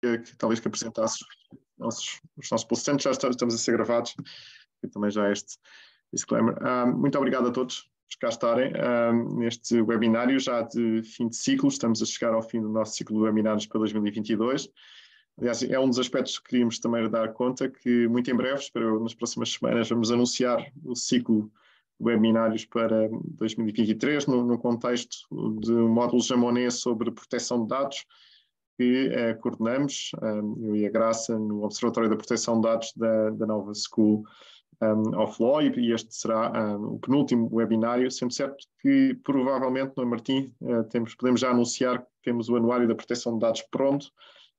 que talvez que apresentasses os nossos palestrantes. Já estamos a ser gravados, e também já este disclaimer. Muito obrigado a todos por cá estarem neste webinário, já de fim de ciclo. Estamos a chegar ao fim do nosso ciclo de webinários para 2022. Aliás, é um dos aspectos que queríamos também dar conta, que muito em breve, espero nas próximas semanas, vamos anunciar o ciclo de webinários para 2023, no contexto de um módulo Jamonês sobre proteção de dados, que coordenamos, eu e a Graça, no Observatório da Proteção de Dados da Nova School of Law, e este será o penúltimo webinário, sendo certo que provavelmente, não é, Martim, podemos já anunciar que temos o Anuário da Proteção de Dados pronto,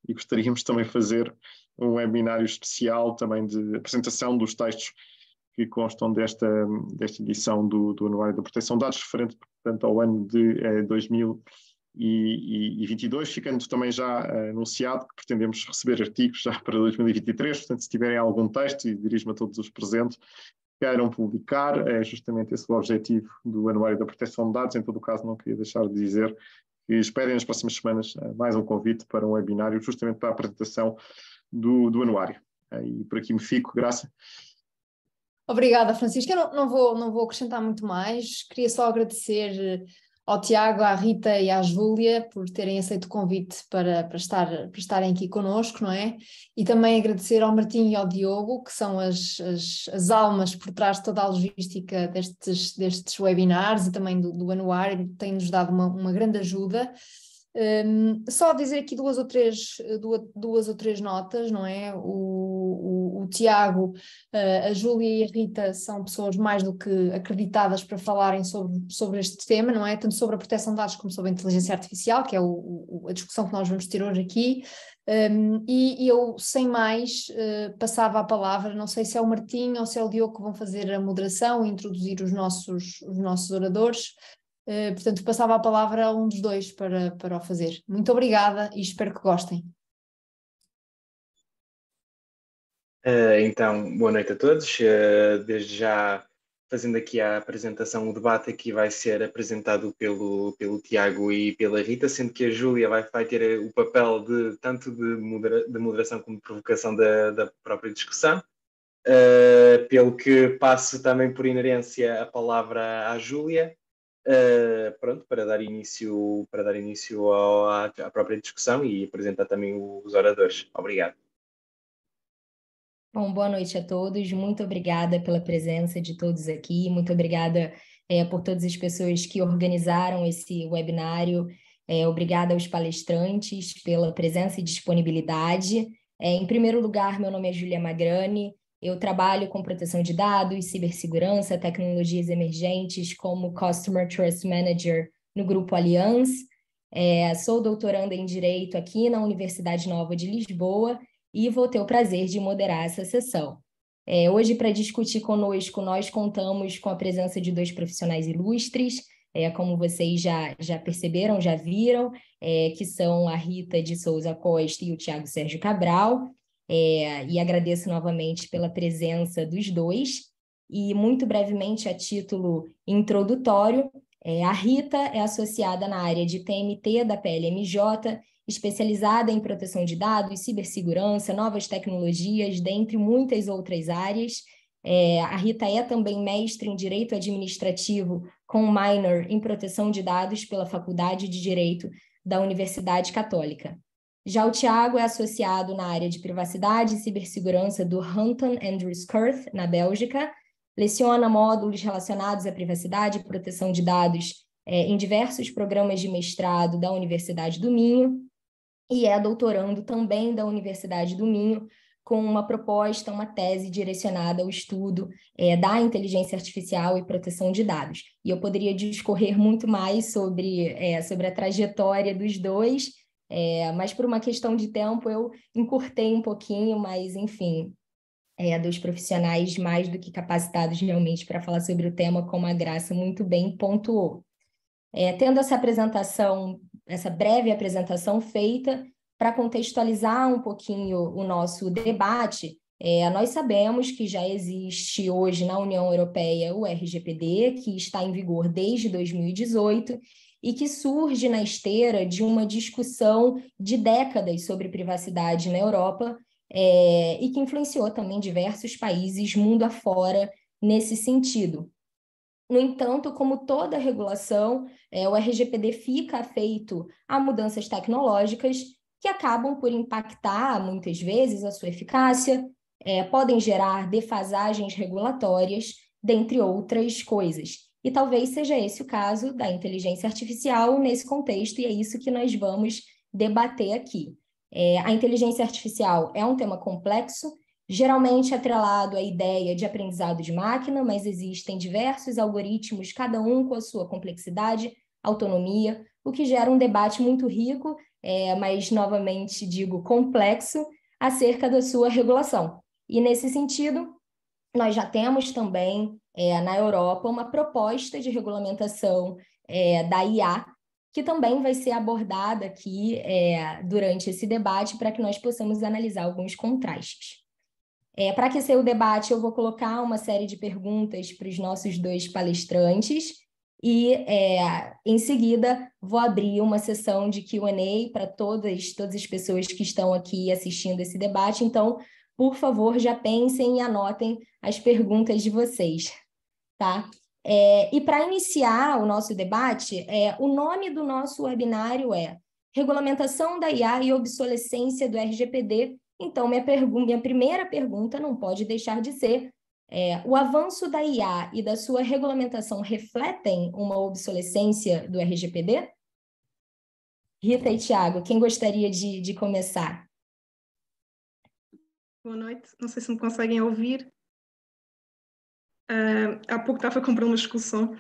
e gostaríamos também de fazer um webinário especial também de apresentação dos textos que constam desta edição do Anuário da Proteção de Dados, referente, portanto, ao ano de 2022, ficando também já anunciado que pretendemos receber artigos já para 2023, portanto, se tiverem algum texto, e dirijo-me a todos os presentes, queiram publicar, é justamente esse o objetivo do Anuário da Proteção de Dados. Em todo o caso, não queria deixar de dizer que esperem nas próximas semanas mais um convite para um webinário, justamente para a apresentação do anuário. E por aqui me fico, Graça. Obrigada, Francisco. Eu não vou acrescentar muito mais. Queria só agradecer ao Tiago, à Rita e à Júlia por terem aceito o convite para estarem aqui connosco, não é? E também agradecer ao Martim e ao Diogo, que são as almas por trás de toda a logística destes webinars e também do anuário, têm-nos dado uma grande ajuda. Só dizer aqui duas ou três notas, não é? O Tiago, a Júlia e a Rita são pessoas mais do que acreditadas para falarem sobre este tema, não é? Tanto sobre a proteção de dados como sobre a inteligência artificial, que é a discussão que nós vamos ter hoje aqui. E eu, sem mais, passava a palavra, não sei se é o Martim ou se é o Diogo que vão fazer a moderação e introduzir os nossos oradores. Portanto, passava a palavra a um dos dois para o fazer. Muito obrigada e espero que gostem. Então, boa noite a todos. Desde já, fazendo aqui a apresentação, o debate aqui vai ser apresentado pelo Tiago e pela Rita, sendo que a Júlia vai ter o papel tanto de moderação como de provocação da própria discussão. Pelo que passo também por inerência a palavra à Júlia, pronto, para dar início à própria discussão e apresentar também os oradores. Obrigado. Bom, boa noite a todos, muito obrigada pela presença de todos aqui, muito obrigada por todas as pessoas que organizaram esse webinário, obrigada aos palestrantes pela presença e disponibilidade. Em primeiro lugar, meu nome é Júlia Magrani, eu trabalho com proteção de dados, cibersegurança, tecnologias emergentes como Customer Trust Manager no Grupo Allianz, sou doutoranda em Direito aqui na Universidade Nova de Lisboa, e vou ter o prazer de moderar essa sessão. Hoje, para discutir conosco, nós contamos com a presença de dois profissionais ilustres, como vocês já perceberam, já viram, que são a Rita de Souza Costa e o Tiago Sérgio Cabral, e agradeço novamente pela presença dos dois. E, muito brevemente, a título introdutório, a Rita é associada na área de TMT da PLMJ, especializada em proteção de dados, cibersegurança, novas tecnologias, dentre muitas outras áreas. A Rita é também mestre em Direito Administrativo com minor em Proteção de Dados pela Faculdade de Direito da Universidade Católica. Já o Tiago é associado na área de Privacidade e Cibersegurança do Hunton Andrews Kurth, na Bélgica, leciona módulos relacionados à privacidade e proteção de dados em diversos programas de mestrado da Universidade do Minho, e é doutorando também da Universidade do Minho, com uma proposta, uma tese direcionada ao estudo da inteligência artificial e proteção de dados. E eu poderia discorrer muito mais sobre a trajetória dos dois, mas por uma questão de tempo eu encurtei um pouquinho, mas enfim, dos profissionais mais do que capacitados realmente para falar sobre o tema, como a Graça muito bem pontuou. Tendo essa breve apresentação feita, para contextualizar um pouquinho o nosso debate, nós sabemos que já existe hoje na União Europeia o RGPD, que está em vigor desde 2018, e que surge na esteira de uma discussão de décadas sobre privacidade na Europa, e que influenciou também diversos países mundo afora nesse sentido. No entanto, como toda regulação, o RGPD fica afeito a mudanças tecnológicas que acabam por impactar, muitas vezes, a sua eficácia, podem gerar defasagens regulatórias, dentre outras coisas. E talvez seja esse o caso da inteligência artificial nesse contexto, e é isso que nós vamos debater aqui. A inteligência artificial é um tema complexo, geralmente atrelado à ideia de aprendizado de máquina, mas existem diversos algoritmos, cada um com a sua complexidade, autonomia, o que gera um debate muito rico, mas, novamente, digo, complexo, acerca da sua regulação. E, nesse sentido, nós já temos também, na Europa, uma proposta de regulamentação da IA, que também vai ser abordada aqui durante esse debate, para que nós possamos analisar alguns contrastes. Para aquecer o debate, eu vou colocar uma série de perguntas para os nossos dois palestrantes e, em seguida, vou abrir uma sessão de Q&A para todas as pessoas que estão aqui assistindo esse debate. Então, por favor, já pensem e anotem as perguntas de vocês, tá? E para iniciar o nosso debate, o nome do nosso webinário é Regulamentação da IA e Obsolescência do RGPD. Então, minha primeira pergunta não pode deixar de ser: o avanço da IA e da sua regulamentação refletem uma obsolescência do RGPD? Rita e Tiago, quem gostaria de começar? Boa noite, não sei se me conseguem ouvir. Há pouco estava com problemas de discussão.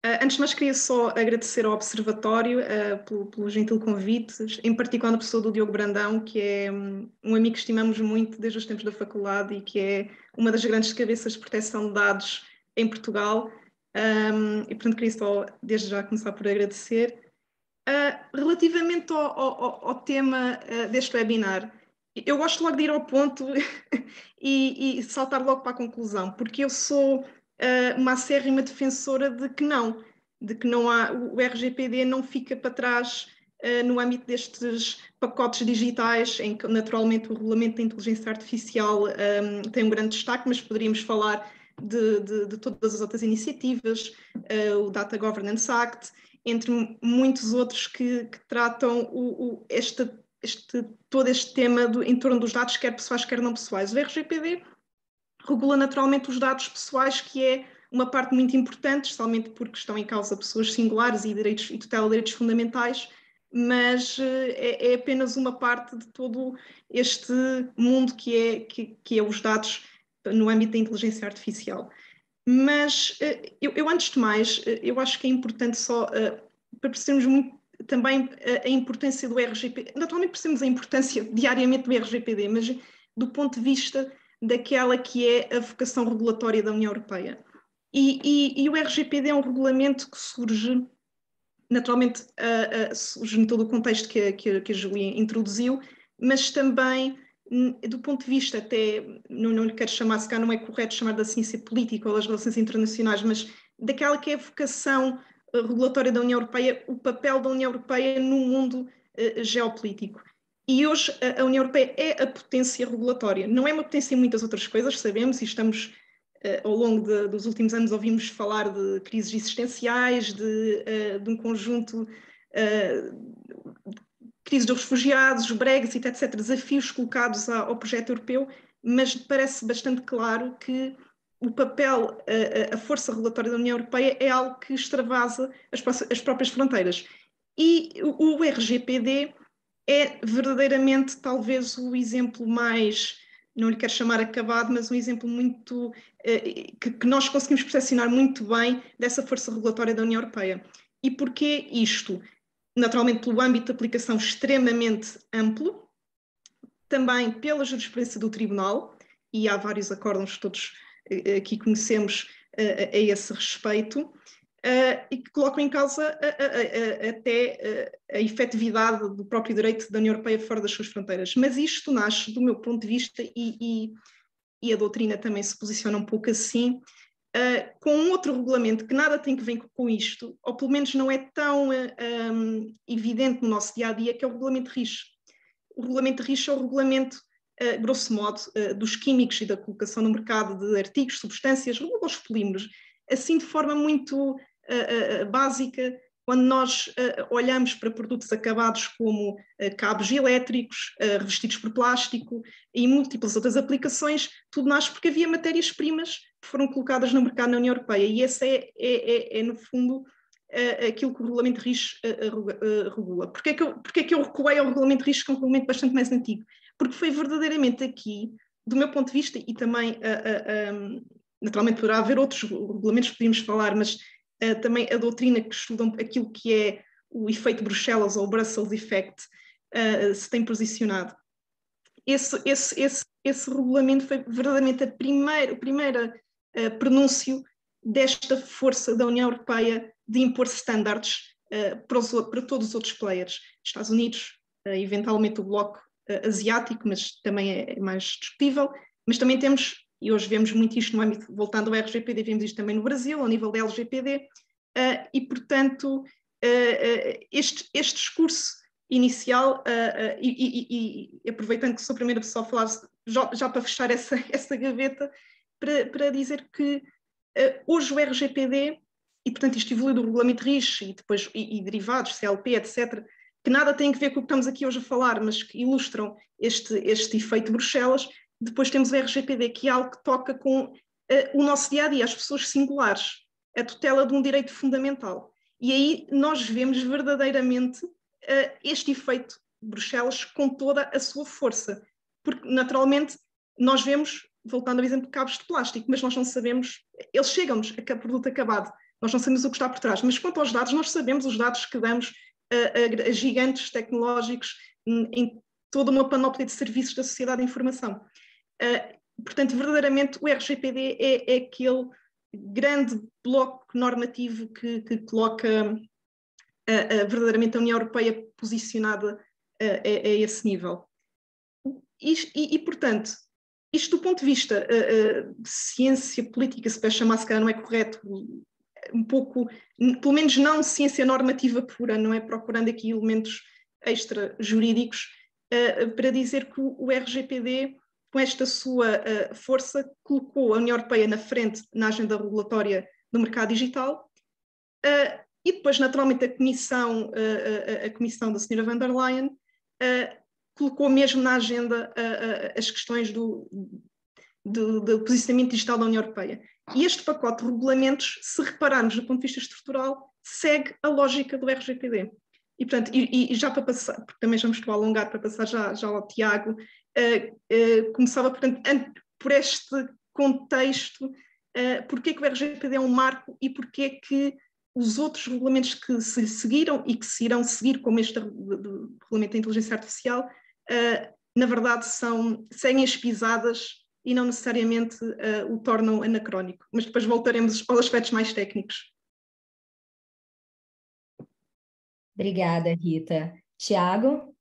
Antes de mais, queria só agradecer ao Observatório pelo gentil convite, em particular na pessoa do Diogo Brandão, que é um amigo que estimamos muito desde os tempos da faculdade e que é uma das grandes cabeças de proteção de dados em Portugal. E, portanto, queria só, desde já, começar por agradecer. Relativamente ao tema deste webinar, eu gosto logo de ir ao ponto e saltar logo para a conclusão, porque eu sou uma acérrima defensora de que não há, o RGPD não fica para trás no âmbito destes pacotes digitais, em que naturalmente o regulamento da inteligência artificial tem um grande destaque, mas poderíamos falar de todas as outras iniciativas, o Data Governance Act, entre muitos outros que tratam todo este tema em torno dos dados, quer pessoais, quer não pessoais. O RGPD regula naturalmente os dados pessoais, que é uma parte muito importante, especialmente porque estão em causa pessoas singulares e tutela de direitos fundamentais, mas é apenas uma parte de todo este mundo que é os dados no âmbito da inteligência artificial. Mas eu antes de mais, eu acho que é importante só para percebermos muito também a importância do RGPD. Naturalmente percebemos a importância diariamente do RGPD, mas do ponto de vista daquela que é a vocação regulatória da União Europeia. E o RGPD é um regulamento que surge, naturalmente, surge em todo o contexto que a Julia introduziu, mas também do ponto de vista até, não lhe quero chamar, se cá não é correto chamar da ciência política ou das relações internacionais, mas daquela que é a vocação regulatória da União Europeia, o papel da União Europeia no mundo geopolítico. E hoje a União Europeia é a potência regulatória. Não é uma potência em muitas outras coisas, sabemos, e estamos, ao longo dos últimos anos, ouvimos falar de crises existenciais, de um conjunto de crise dos refugiados, Brexit, etc., desafios colocados ao projeto europeu, mas parece bastante claro que o papel, a força regulatória da União Europeia é algo que extravasa as próprias fronteiras. E o RGPD é verdadeiramente talvez o exemplo mais, não lhe quero chamar acabado, mas um exemplo muito, que nós conseguimos percepcionar muito bem dessa força regulatória da União Europeia. E porquê isto? Naturalmente pelo âmbito de aplicação extremamente amplo, também pela jurisprudência do Tribunal, e há vários acórdãos que todos aqui conhecemos a esse respeito, e que colocam em causa até a efetividade do próprio direito da União Europeia fora das suas fronteiras. Mas isto nasce, do meu ponto de vista, e a doutrina também se posiciona um pouco assim, com um outro regulamento que nada tem que ver com isto, ou pelo menos não é tão evidente no nosso dia-a-dia, que é o regulamento RIS. O regulamento RIS é o regulamento, grosso modo, dos químicos e da colocação no mercado de artigos, substâncias, os polímeros, assim de forma muito básica. Quando nós olhamos para produtos acabados como cabos elétricos, revestidos por plástico e múltiplas outras aplicações, tudo nasce porque havia matérias-primas que foram colocadas no mercado na União Europeia, e esse é no fundo, aquilo que o regulamento RIS regula. Porquê é que eu recuei ao regulamento RIS, que é um regulamento bastante mais antigo? Porque foi verdadeiramente aqui, do meu ponto de vista, e também, naturalmente poderá haver outros regulamentos que podíamos falar, mas também a doutrina que estuda aquilo que é o efeito Bruxelas ou o Brussels Effect se tem posicionado. Esse regulamento foi verdadeiramente o primeiro prenúncio desta força da União Europeia de impor standards para todos os outros players. Estados Unidos, eventualmente o bloco asiático, mas também é mais discutível, mas também temos, e hoje vemos muito isto no âmbito, voltando ao RGPD, vemos isto também no Brasil, ao nível da LGPD, e portanto este discurso inicial, e aproveitando que sou a primeira pessoa a falar, já para fechar essa gaveta, para dizer que hoje o RGPD, e portanto isto evolui do regulamento RIS e depois e derivados, CLP, etc., que nada tem a ver com o que estamos aqui hoje a falar, mas que ilustram este efeito Bruxelas. Depois temos o RGPD, que é algo que toca com o nosso dia-a-dia, as pessoas singulares, a tutela de um direito fundamental. E aí nós vemos verdadeiramente este efeito Bruxelas com toda a sua força. Porque, naturalmente, nós vemos, voltando ao exemplo de cabos de plástico, mas nós não sabemos, eles chegam-nos a produto acabado, nós não sabemos o que está por trás. Mas quanto aos dados, nós sabemos os dados que damos a gigantes tecnológicos em toda uma panóplia de serviços da sociedade de informação. Portanto, verdadeiramente, o RGPD é aquele grande bloco normativo que coloca verdadeiramente a União Europeia posicionada a esse nível. E, portanto, isto do ponto de vista de ciência política, se para chamar, se calhar não é correto, um pouco, pelo menos não ciência normativa pura, não é, procurando aqui elementos extra-jurídicos, para dizer que o RGPD, com esta sua força, colocou a União Europeia na frente na agenda regulatória do mercado digital, e depois, naturalmente, a comissão da Sra. Van der Leyen colocou mesmo na agenda as questões do posicionamento digital da União Europeia. E este pacote de regulamentos, se repararmos do ponto de vista estrutural, segue a lógica do RGPD. E, portanto, e já para passar, porque também já me estou a alongar, para passar já ao Tiago, começava, portanto, por este contexto, porque que o RGPD é um marco e porque que os outros regulamentos que se seguiram e que se irão seguir, como este do Regulamento da Inteligência Artificial, na verdade seguem as pisadas e não necessariamente o tornam anacrónico. Mas depois voltaremos aos aspectos mais técnicos. Obrigada, Rita. Tiago?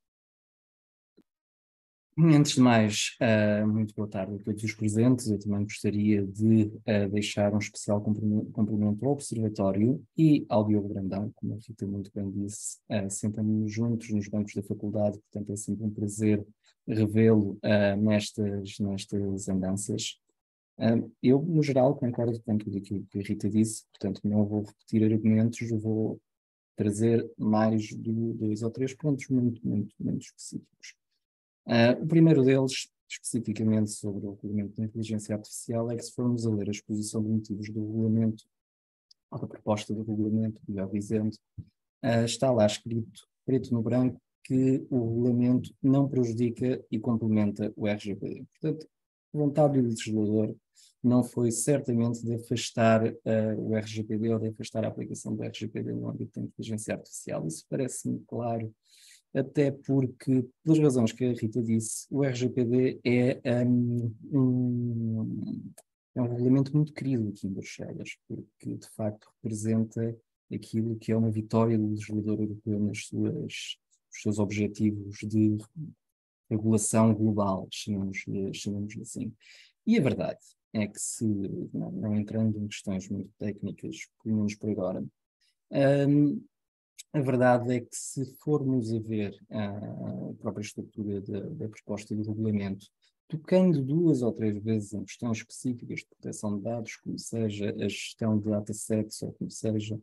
Antes de mais, muito boa tarde a todos os presentes. Eu também gostaria de deixar um especial cumprimento ao Observatório e ao Diogo Brandão, como a Rita muito bem disse, sentamos-nos juntos nos bancos da faculdade, portanto é sempre um prazer revê-lo nestas andanças. Eu, no geral, concordo com tudo aquilo que a Rita disse, portanto não vou repetir argumentos, vou trazer mais de 2 ou 3 pontos muito específicos. O primeiro deles, especificamente sobre o regulamento da inteligência artificial, é que se formos a ler a exposição de motivos do regulamento, ou da proposta do regulamento, melhor dizendo, está lá escrito, preto no branco, que o regulamento não prejudica e complementa o RGPD. Portanto, a vontade do legislador não foi certamente de afastar o RGPD ou de afastar a aplicação do RGPD no âmbito da inteligência artificial. Isso parece-me claro, até porque, pelas razões que a Rita disse, o RGPD é um regulamento muito querido aqui em Bruxelas, porque de facto representa aquilo que é uma vitória do legislador europeu nos seus objetivos de regulação global, chamamos assim. E a verdade é que se, não entrando em questões muito técnicas, pelo menos por agora, a verdade é que se formos a ver a própria estrutura da proposta de regulamento, tocando 2 ou 3 vezes em questões específicas de proteção de dados, como seja a gestão de datasets ou como seja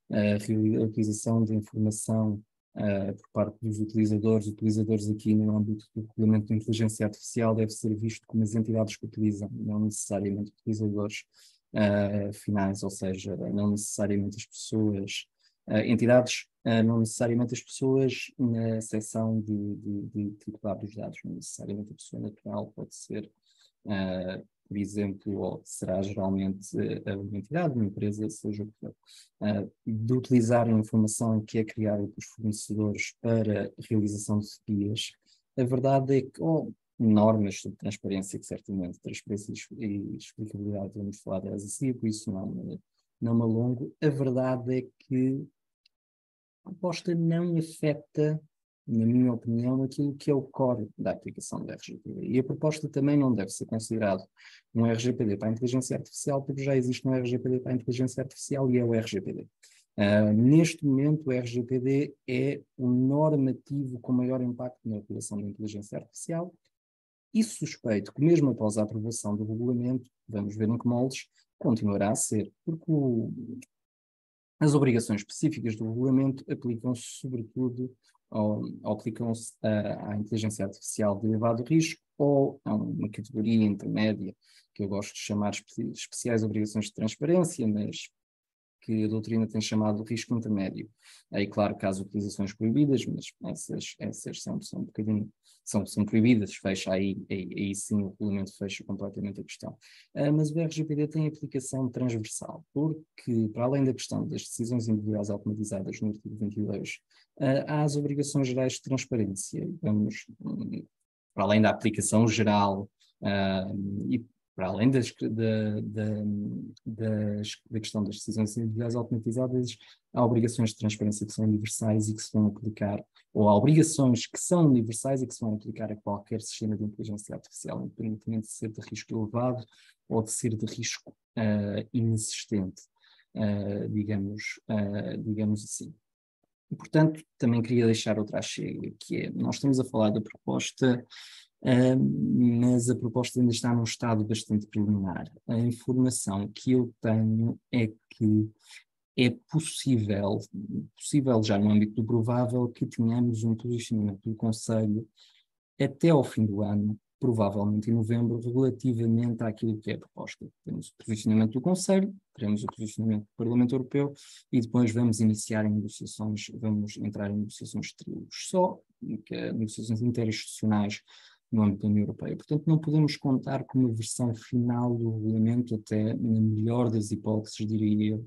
a utilização de informação por parte dos utilizadores aqui no âmbito do regulamento de inteligência artificial deve ser visto como as entidades que utilizam, não necessariamente utilizadores finais, ou seja, não necessariamente as pessoas, entidades, não necessariamente as pessoas na seção de titular dos dados, não necessariamente a pessoa natural, pode ser, por exemplo, ou será geralmente uma entidade, uma empresa, seja o que for, de utilizar a informação que é criada pelos fornecedores para a realização de guias. A verdade é que, normas sobre transparência, que certamente transparência e explicabilidade vamos falar delas assim, por isso não me alongo. A verdade é que a proposta não afeta, na minha opinião, aquilo que é o core da aplicação do RGPD. E a proposta também não deve ser considerado um RGPD para a inteligência artificial, porque já existe um RGPD para a inteligência artificial e é o RGPD. Neste momento, o RGPD é o normativo com maior impacto na regulação da inteligência artificial e suspeito que mesmo após a aprovação do regulamento, vamos ver em que moldes, continuará a ser, porque as obrigações específicas do regulamento aplicam-se sobretudo aplicam-se à inteligência artificial de elevado risco ou a uma categoria intermédia, que eu gosto de chamar especiais obrigações de transparência, mas que a doutrina tem chamado de risco intermédio. Aí, claro, que há as utilizações proibidas, mas essas são um bocadinho, são proibidas, fecha aí sim o regulamento fecha completamente a questão. Mas o RGPD tem aplicação transversal, porque para além da questão das decisões individuais automatizadas no artigo 22, há as obrigações gerais de transparência. Vamos, para além da aplicação geral e para além da questão das decisões individuais automatizadas, há obrigações de transparência que são universais e que se vão aplicar, ou há obrigações que são universais e que se vão aplicar a qualquer sistema de inteligência artificial, independentemente de ser de risco elevado ou de ser de risco inexistente, digamos assim. E, portanto, também queria deixar outra achega, que é, nós estamos a falar da proposta, mas a proposta ainda está num estado bastante preliminar. A informação que eu tenho é que é possível já no âmbito do provável, que tenhamos um posicionamento do Conselho até ao fim do ano, provavelmente em novembro, relativamente àquilo que é a proposta. Temos o posicionamento do Conselho, teremos o posicionamento do Parlamento Europeu e depois vamos entrar em negociações de trílogos, só negociações interinstitucionais no âmbito da União Europeia. Portanto, não podemos contar com uma versão final do regulamento até, na melhor das hipóteses, diria eu,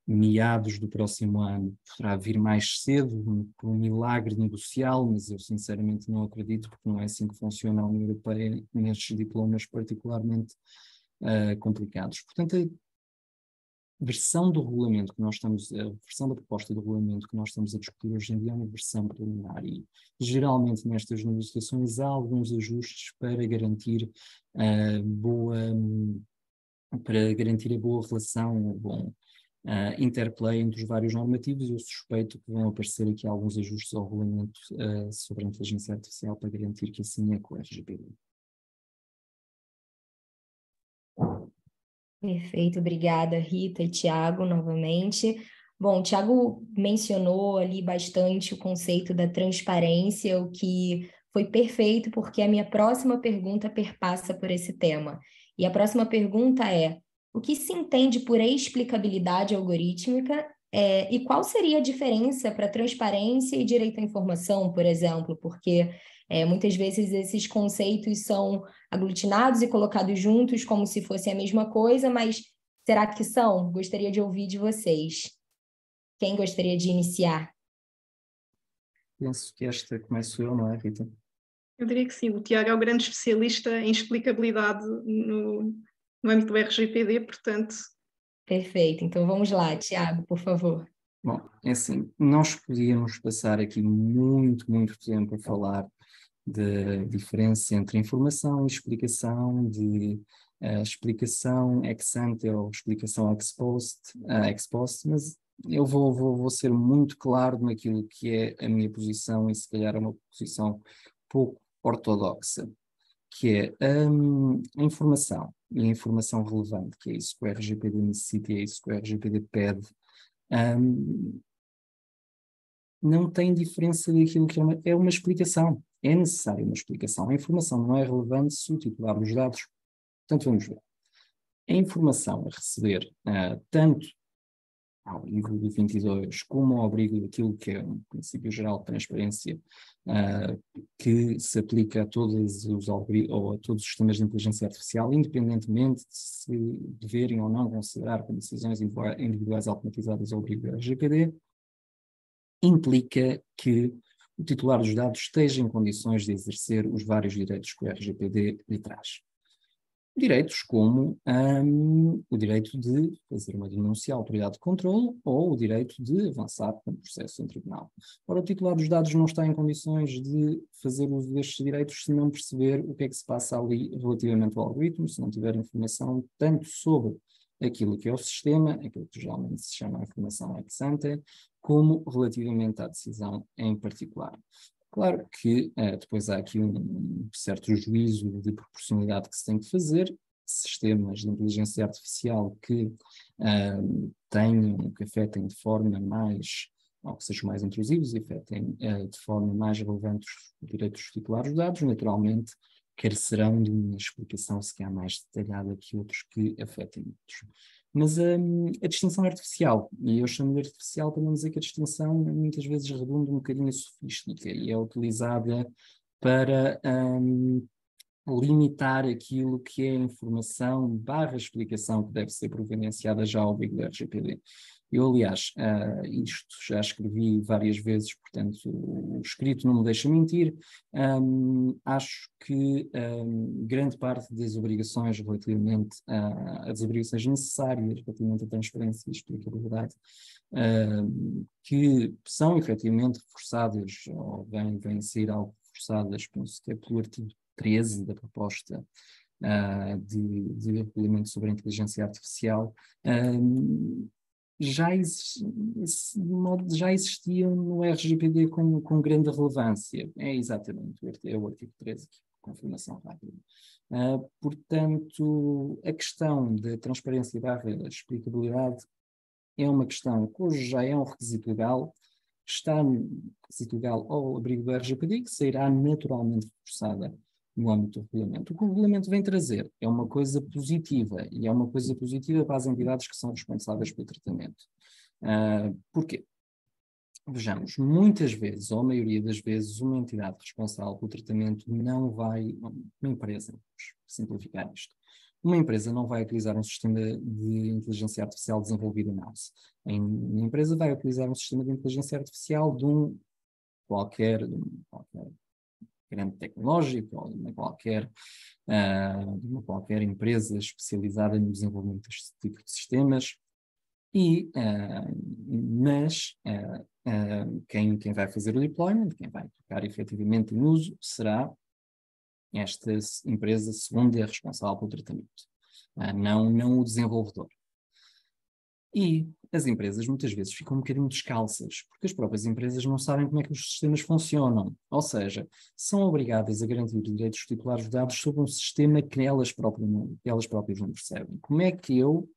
meados do próximo ano. Poderá vir mais cedo, por um milagre negocial, mas eu sinceramente não acredito, porque não é assim que funciona a União Europeia nestes diplomas particularmente complicados. Portanto, a versão do regulamento que nós estamos, a versão da proposta do regulamento que nós estamos a discutir hoje em dia é uma versão preliminar e geralmente nestas negociações há alguns ajustes para garantir a boa relação, o bom interplay entre os vários normativos. Eu suspeito que vão aparecer aqui alguns ajustes ao regulamento sobre a inteligência artificial para garantir que assim é com o RGPD. Perfeito, obrigada Rita e Tiago novamente. Bom, o Tiago mencionou ali bastante o conceito da transparência, o que foi perfeito porque a minha próxima pergunta perpassa por esse tema. E a próxima pergunta é: o que se entende por explicabilidade algorítmica e qual seria a diferença para transparência e direito à informação, por exemplo? Porque muitas vezes esses conceitos são aglutinados e colocados juntos como se fosse a mesma coisa, mas será que são? Gostaria de ouvir de vocês. Quem gostaria de iniciar? Penso que esta começo eu, não é, Rita? Eu diria que sim. O Tiago é o grande especialista em explicabilidade no âmbito do RGPD, portanto... Perfeito. Então vamos lá, Tiago, por favor. Bom, é assim, nós podíamos passar aqui muito tempo a falar da diferença entre informação e explicação, de explicação ex ante ou explicação ex post, mas eu vou ser muito claro naquilo que é a minha posição e se calhar é uma posição pouco ortodoxa, que é a informação e a informação relevante, que é isso que o RGPD necessita e é isso que o RGPD pede, não tem diferença daquilo que é uma explicação. É necessária uma explicação. A informação não é relevante se o titular dos dados. Portanto, vamos ver. A informação a receber, tanto ao abrigo do 22, como ao abrigo daquilo que é um princípio geral de transparência, que se aplica a todos os sistemas de inteligência artificial, independentemente de se deverem ou não considerar como decisões individuais automatizadas ao abrigo do RGPD, implica que o titular dos dados esteja em condições de exercer os vários direitos que o RGPD lhe traz. Direitos como o direito de fazer uma denúncia à autoridade de controle ou o direito de avançar com o processo em tribunal. Ora, o titular dos dados não está em condições de fazer uso destes direitos se não perceber o que é que se passa ali relativamente ao algoritmo, se não tiver informação tanto sobre aquilo que é o sistema, aquilo que geralmente se chama informação ex ante, como relativamente à decisão em particular. Claro que depois há aqui um certo juízo de proporcionalidade que se tem que fazer. Sistemas de inteligência artificial que afetem de forma mais, ou que sejam mais intrusivos e afetem de forma mais relevante os direitos dos titulares dos dados, naturalmente carecerão de uma explicação se calhar mais detalhada que outros que afetem outros. Mas a distinção artificial, e eu chamo de artificial para não dizer que a distinção muitas vezes redunda um bocadinho a sofística e é utilizada para limitar aquilo que é a informação / explicação que deve ser providenciada já ao abrigo do RGPD. Eu, aliás, isto já escrevi várias vezes, portanto, o escrito não me deixa mentir. Acho que grande parte das obrigações relativamente às obrigações necessárias relativamente à transparência e explicabilidade, que são efetivamente reforçadas, ou vêm ser algo reforçadas, penso que é pelo artigo 13 da proposta de regulamento sobre a inteligência artificial, já existiam no RGPD com grande relevância. É exatamente o artigo 13 aqui, confirmação rápida. Portanto, a questão da transparência / explicabilidade é uma questão cujo já é um requisito legal, está no requisito legal ao abrigo do RGPD, que sairá naturalmente reforçada no âmbito do regulamento. O que o regulamento vem trazer é uma coisa positiva, e é uma coisa positiva para as entidades que são responsáveis pelo tratamento. Porquê? Vejamos, muitas vezes, ou a maioria das vezes, uma entidade responsável pelo tratamento não vai, uma empresa, vamos simplificar isto, uma empresa não vai utilizar um sistema de inteligência artificial desenvolvido in-house. A empresa vai utilizar um sistema de inteligência artificial de qualquer grande tecnológico ou de uma qualquer empresa especializada no desenvolvimento deste tipo de sistemas, mas quem vai fazer o deployment, quem vai colocar efetivamente em uso, será esta empresa segunda responsável pelo tratamento, não o desenvolvedor. E as empresas muitas vezes ficam um bocadinho descalças, porque as próprias empresas não sabem como é que os sistemas funcionam. Ou seja, são obrigadas a garantir os direitos dos titulares de dados sobre um sistema que elas próprias não percebem. Como é que eu,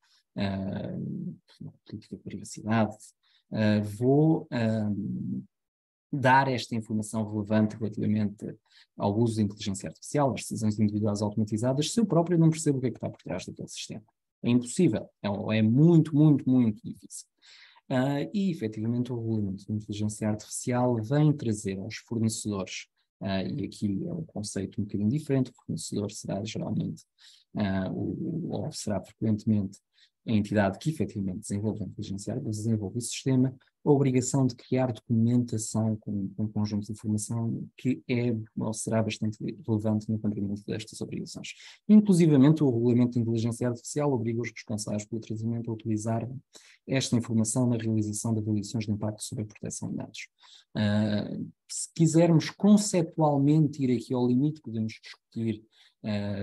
política de privacidade, vou dar esta informação relevante relativamente ao uso da inteligência artificial, às decisões individuais automatizadas, se eu próprio não percebo o que é que está por trás daquele sistema? É impossível, é muito, muito, muito difícil. E, efetivamente, o regulamento de inteligência artificial vem trazer aos fornecedores, e aqui é um conceito um bocadinho diferente, o fornecedor será geralmente, ou será frequentemente, a entidade que efetivamente desenvolve a inteligência artificial, desenvolve o sistema, a obrigação de criar documentação com um conjunto de informação que é ou será bastante relevante no cumprimento destas obrigações. Inclusivamente, o Regulamento de Inteligência Artificial obriga os responsáveis pelo tratamento a utilizar esta informação na realização de avaliações de impacto sobre a proteção de dados. Se quisermos conceptualmente ir aqui ao limite, podemos discutir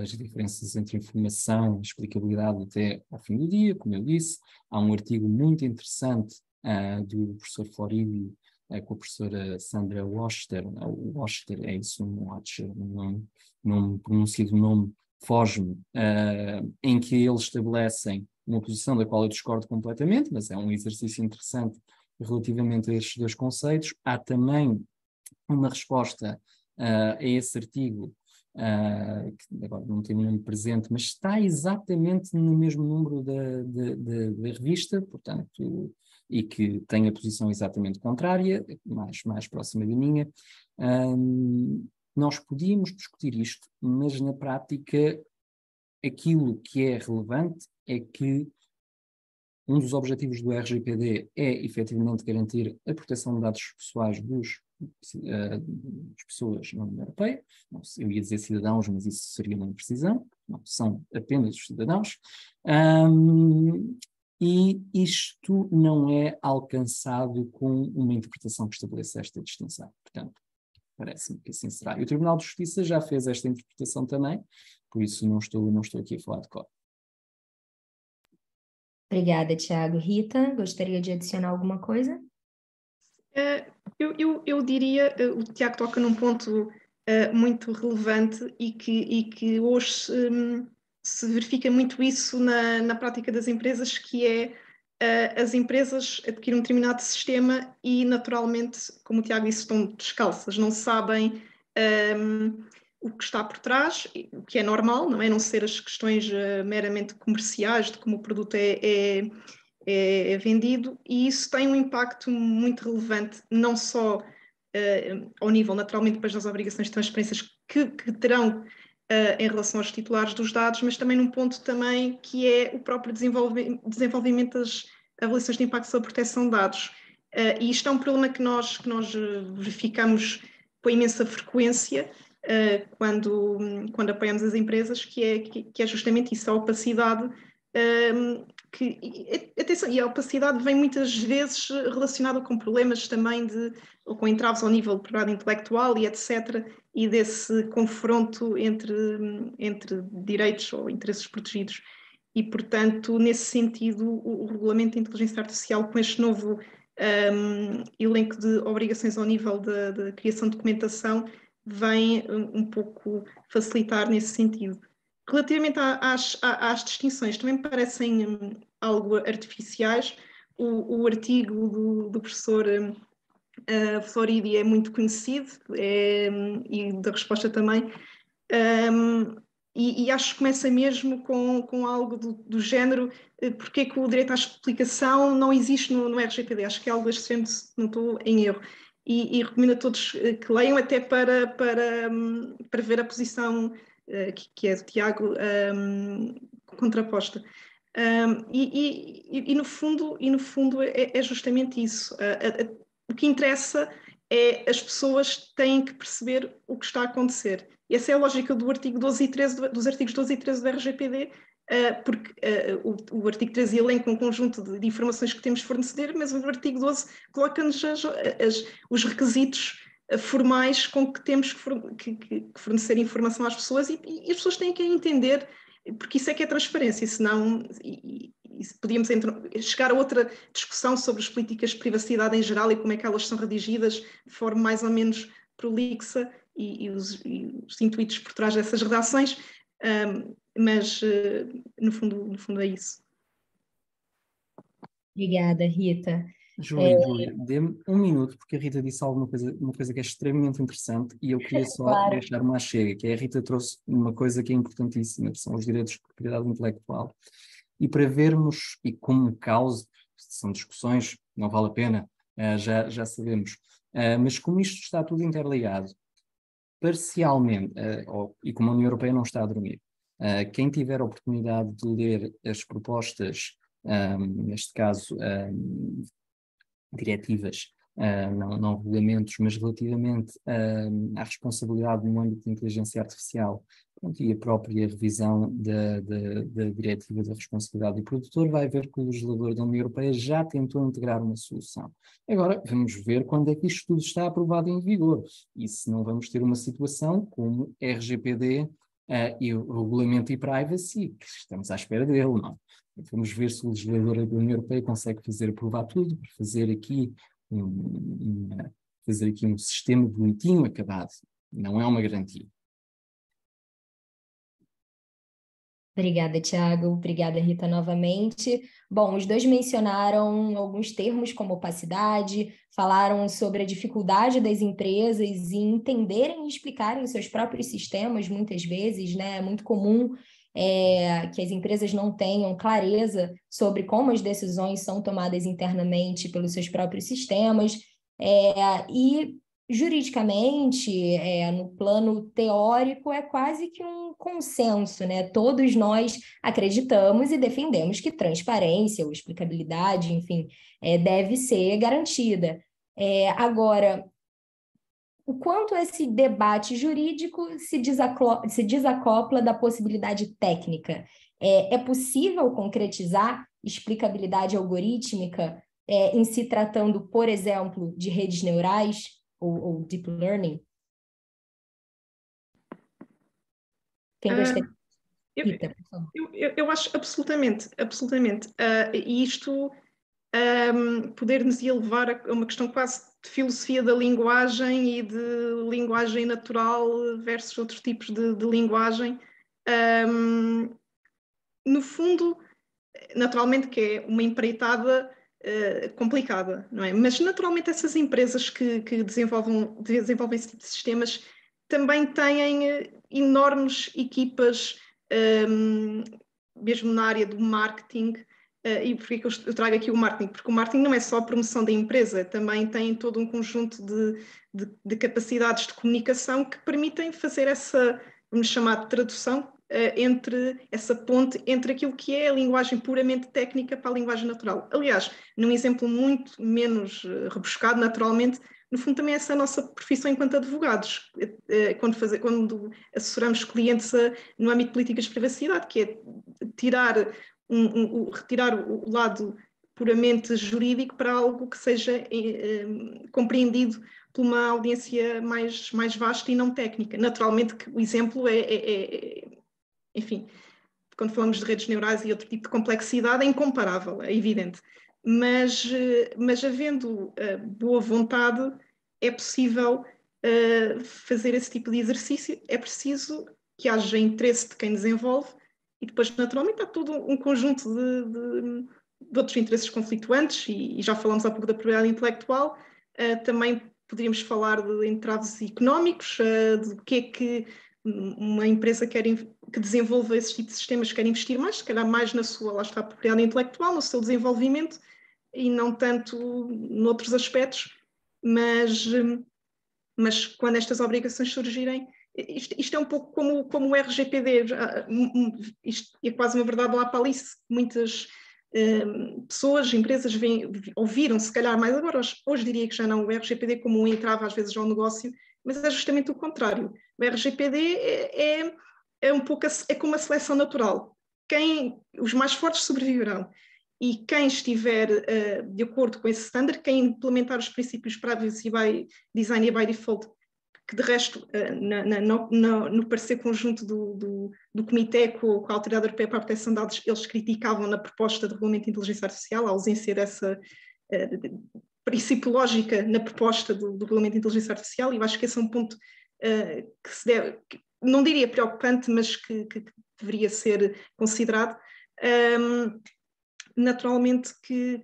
as diferenças entre informação e explicabilidade até ao fim do dia, como eu disse. Há um artigo muito interessante do professor Floridi com a professora Sandra Wachter, Wachter é isso, não pronuncio o nome, foge-me, em que eles estabelecem uma posição da qual eu discordo completamente, mas é um exercício interessante relativamente a estes dois conceitos. Há também uma resposta a esse artigo, que agora não tenho o nome presente, mas está exatamente no mesmo número da revista, portanto, e que tem a posição exatamente contrária, mais próxima da minha. Nós podíamos discutir isto, mas na prática aquilo que é relevante é que um dos objetivos do RGPD é efetivamente garantir a proteção de dados pessoais das pessoas na União Europeia. Não, eu ia dizer cidadãos, mas isso seria uma imprecisão. Não, são apenas os cidadãos. E isto não é alcançado com uma interpretação que estabeleça esta distinção. Portanto, parece-me que assim será. E o Tribunal de Justiça já fez esta interpretação também, por isso não estou aqui a falar de cor. Obrigada, Tiago. Rita, gostaria de adicionar alguma coisa? Eu diria, o Tiago toca num ponto muito relevante e que hoje se verifica muito isso na prática das empresas, que é as empresas adquirem um determinado sistema e, naturalmente, como o Tiago disse, estão descalças, não sabem o que está por trás, o que é normal, não é? Não ser as questões meramente comerciais de como o produto é vendido, e isso tem um impacto muito relevante, não só ao nível, naturalmente, depois das obrigações de transparência que terão em relação aos titulares dos dados, mas também num ponto também que é o próprio desenvolvimento das avaliações de impacto sobre a proteção de dados. E isto é um problema que nós verificamos com imensa frequência quando apoiamos as empresas, que é justamente isso, a opacidade. Atenção, e a opacidade vem muitas vezes relacionada com problemas também ou com entraves ao nível de propriedade intelectual e etc., e desse confronto entre direitos ou interesses protegidos. E, portanto, nesse sentido, o Regulamento de Inteligência Artificial, com este novo elenco de obrigações ao nível da criação de documentação, vem um pouco facilitar nesse sentido. Relativamente às distinções, também me parecem algo artificiais. O artigo do professor Floridi é muito conhecido, e da resposta também, e acho que começa mesmo com algo do género, porque é que o direito à explicação não existe no RGPD. Acho que é algo extremo, não estou em erro. E recomendo a todos que leiam, até para ver a posição que é do Tiago contraposta. E no fundo é justamente isso. O que interessa é as pessoas têm que perceber o que está a acontecer. E essa é a lógica do artigo 12 e 13, dos artigos 12 e 13 do RGPD, porque o artigo 13 elenca um conjunto de informações que temos de fornecer, mas o artigo 12 coloca-nos os requisitos formais com que temos que fornecer informação às pessoas, e as pessoas têm que entender, porque isso é que é transparência, senão podíamos chegar a outra discussão sobre as políticas de privacidade em geral e como é que elas são redigidas de forma mais ou menos prolixa e os intuitos por trás dessas redações, mas no fundo é isso. Obrigada, Rita. Júlia, dê-me um minuto, porque a Rita disse uma coisa que é extremamente interessante, e eu queria só deixar uma chega, que é a Rita trouxe uma coisa que é importantíssima, que são os direitos de propriedade intelectual. E para vermos, e como causa, são discussões, não vale a pena, já sabemos, mas como isto está tudo interligado, parcialmente, e como a União Europeia não está a dormir, quem tiver a oportunidade de ler as propostas, neste caso diretivas, não regulamentos, mas relativamente à responsabilidade no âmbito da inteligência artificial, pronto, e a própria revisão da diretiva da responsabilidade do produtor, vai ver que o legislador da União Europeia já tentou integrar uma solução. Agora, vamos ver quando é que isto tudo está aprovado em vigor, e se não vamos ter uma situação como RGPD e o regulamento e privacy, que estamos à espera dele, não? Vamos ver se o legislador da União Europeia consegue aprovar tudo, fazer aqui um sistema bonitinho, acabado. Não é uma garantia. Obrigada, Tiago. Obrigada, Rita, novamente. Bom, os dois mencionaram alguns termos como opacidade, falaram sobre a dificuldade das empresas em entenderem e explicarem os seus próprios sistemas, muitas vezes, né? É muito comum que as empresas não tenham clareza sobre como as decisões são tomadas internamente pelos seus próprios sistemas. E juridicamente, no plano teórico, é quase que um consenso, né? Todos nós acreditamos e defendemos que transparência ou explicabilidade, enfim, deve ser garantida. Agora, o quanto esse debate jurídico se desacopla da possibilidade técnica? É possível concretizar explicabilidade algorítmica em se tratando, por exemplo, de redes neurais ou deep learning? Quem gostaria? Rita, por favor. Eu acho absolutamente. E isto poder-nos levar a uma questão quase de filosofia da linguagem e de linguagem natural versus outros tipos de linguagem. No fundo, naturalmente que é uma empreitada complicada, não é? Mas naturalmente essas empresas que desenvolvem esse tipo de sistemas também têm enormes equipas, mesmo na área do marketing. E porquê que eu trago aqui o marketing? Porque o marketing não é só a promoção da empresa, também tem todo um conjunto de capacidades de comunicação que permitem fazer essa, vamos chamar de tradução, entre essa ponte entre aquilo que é a linguagem puramente técnica para a linguagem natural. Aliás, num exemplo muito menos rebuscado, naturalmente, no fundo também essa é a nossa profissão enquanto advogados, quando assessoramos clientes no âmbito de políticas de privacidade, que é retirar o lado puramente jurídico para algo que seja compreendido por uma audiência mais vasta e não técnica. Naturalmente que o exemplo enfim, quando falamos de redes neurais e outro tipo de complexidade, é incomparável, é evidente. Mas havendo boa vontade, é possível fazer esse tipo de exercício. É preciso que haja interesse de quem desenvolve e depois, naturalmente, há todo um conjunto de outros interesses conflituantes e já falamos há pouco da propriedade intelectual. Também poderíamos falar de entraves económicos, do que é que uma empresa que desenvolva esses tipos de sistemas quer investir mais, se calhar mais na sua, lá está, propriedade intelectual, no seu desenvolvimento e não tanto noutros aspectos, mas quando estas obrigações surgirem, isto é um pouco como o RGPD, isto é quase uma verdade lá para Alice, muitas pessoas, empresas ouviram, se calhar mais agora, hoje diria que já não, o RGPD como um entrave às vezes ao negócio, mas é justamente o contrário. O RGPD é um pouco como a seleção natural. Os mais fortes sobreviverão. E quem estiver de acordo com esse standard, quem implementar os princípios privacy by design e by default, que de resto, no parecer conjunto do Comitê com a Autoridade Europeia para a Proteção de Dados, eles criticavam na proposta de regulamento de inteligência artificial a ausência dessa princípio lógica na proposta do regulamento de inteligência artificial, e eu acho que esse é um ponto que se deve, não diria preocupante, mas que deveria ser considerado. Naturalmente que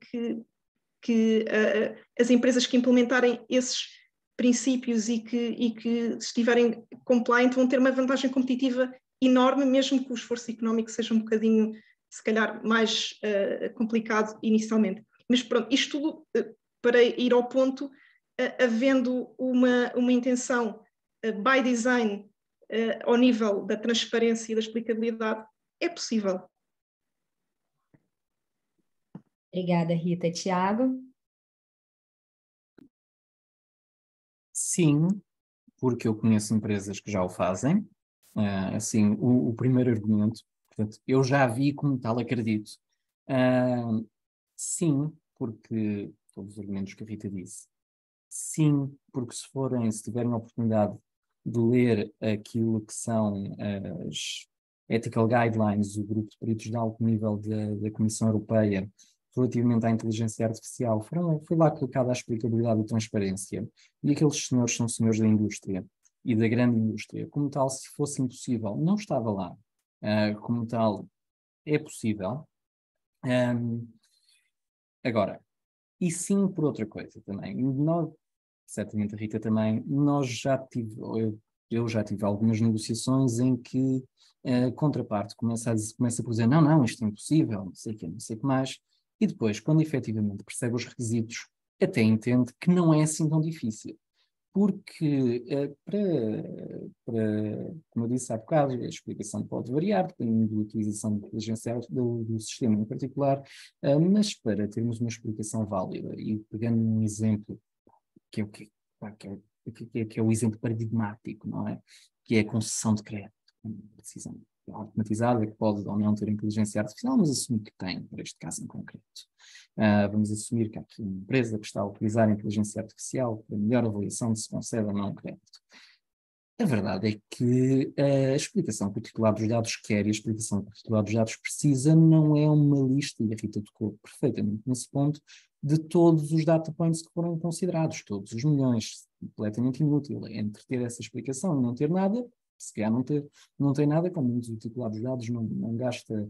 as empresas que implementarem esses princípios e que estiverem compliant vão ter uma vantagem competitiva enorme, mesmo que o esforço económico seja um bocadinho, se calhar, mais complicado inicialmente. Mas pronto, isto tudo para ir ao ponto, havendo uma intenção by design ao nível da transparência e da explicabilidade, é possível. Obrigada, Rita. Tiago? Sim, porque eu conheço empresas que já o fazem. Assim, o primeiro argumento, portanto, eu já vi como tal, acredito. Sim, porque todos os argumentos que a Rita disse. Sim, porque se tiverem a oportunidade de ler aquilo que são as Ethical Guidelines, o grupo de peritos de alto nível da Comissão Europeia, relativamente à inteligência artificial, foi lá colocada a explicabilidade e transparência. E aqueles senhores são senhores da indústria e da grande indústria. Como tal, se fosse impossível, não estava lá. Como tal, é possível. Agora, e sim por outra coisa também. Nós, certamente a Rita também, eu já tive algumas negociações em que a contraparte começa por dizer não, isto é impossível, não sei o quê, não sei o que mais, e depois, quando efetivamente percebe os requisitos, até entende que não é assim tão difícil. Porque, como eu disse há bocado, a explicação pode variar, dependendo da utilização da inteligência do sistema em particular, mas para termos uma explicação válida, e pegando um exemplo que é o exemplo paradigmático, não é? Que é a concessão de crédito, uma decisão automatizada que pode ou não ter inteligência artificial, mas assumir que tem, para este caso em concreto. Vamos assumir que há aqui uma empresa que está a utilizar a inteligência artificial para melhor avaliação de se concede ou não crédito. A verdade é que a explicação que o titular dos dados quer e a explicação que o titular dos dados precisa não é uma lista, e a Rita tocou perfeitamente nesse ponto, de todos os data points que foram considerados, todos os milhões, completamente inútil. Entre ter essa explicação e não ter nada, se calhar não tem nada, como diz o titular dos dados, não gasta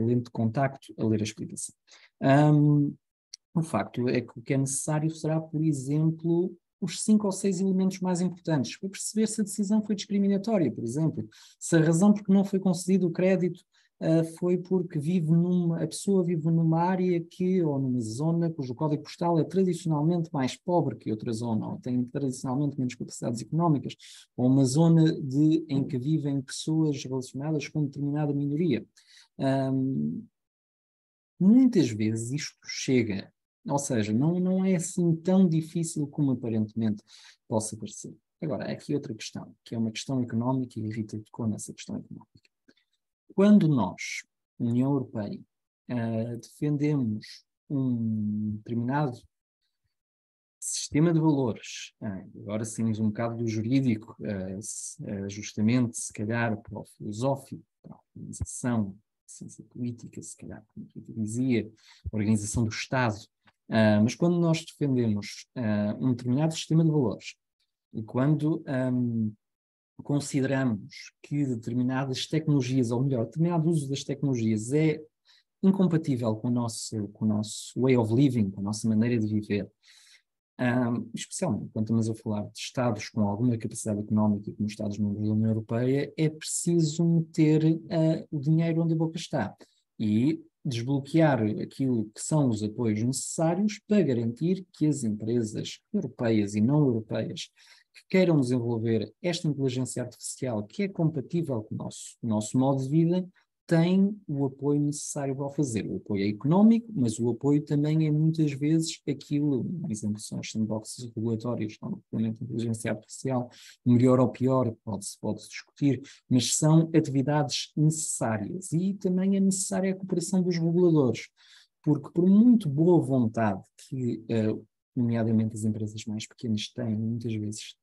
lente de contacto a ler a explicação. O facto é que o que é necessário será, por exemplo, os 5 ou 6 elementos mais importantes, para perceber se a decisão foi discriminatória, por exemplo. Se a razão por que não foi concedido o crédito foi porque a pessoa vive numa área ou numa zona cujo código postal é tradicionalmente mais pobre que outra zona, ou tem tradicionalmente menos capacidades económicas, ou uma zona em que vivem pessoas relacionadas com determinada minoria. Muitas vezes isto chega, ou seja, não é assim tão difícil como aparentemente possa parecer. Agora, há aqui outra questão, que é uma questão económica, e a Rita tocou nessa questão económica. Quando nós, União Europeia, defendemos um determinado sistema de valores, agora saímos um bocado do jurídico, justamente, se calhar, para o filosófico, para a organização, ciência política, se calhar, como eu dizia, a organização do Estado, mas quando nós defendemos um determinado sistema de valores, e quando consideramos que determinadas tecnologias, ou melhor, determinado uso das tecnologias é incompatível com o nosso way of living, com a nossa maneira de viver, especialmente quando estamos a falar de Estados com alguma capacidade económica, como Estados-membros da União Europeia, é preciso meter o dinheiro onde a boca está e desbloquear aquilo que são os apoios necessários para garantir que as empresas europeias e não europeias que queiram desenvolver esta inteligência artificial que é compatível com o nosso modo de vida, têm o apoio necessário para o fazer. O apoio é económico, mas o apoio também é muitas vezes aquilo, por exemplo, são os sandboxes regulatórios, no regulamento de inteligência artificial, melhor ou pior, pode discutir, mas são atividades necessárias e também é necessária a cooperação dos reguladores, porque por muito boa vontade que, nomeadamente as empresas mais pequenas têm, muitas vezes,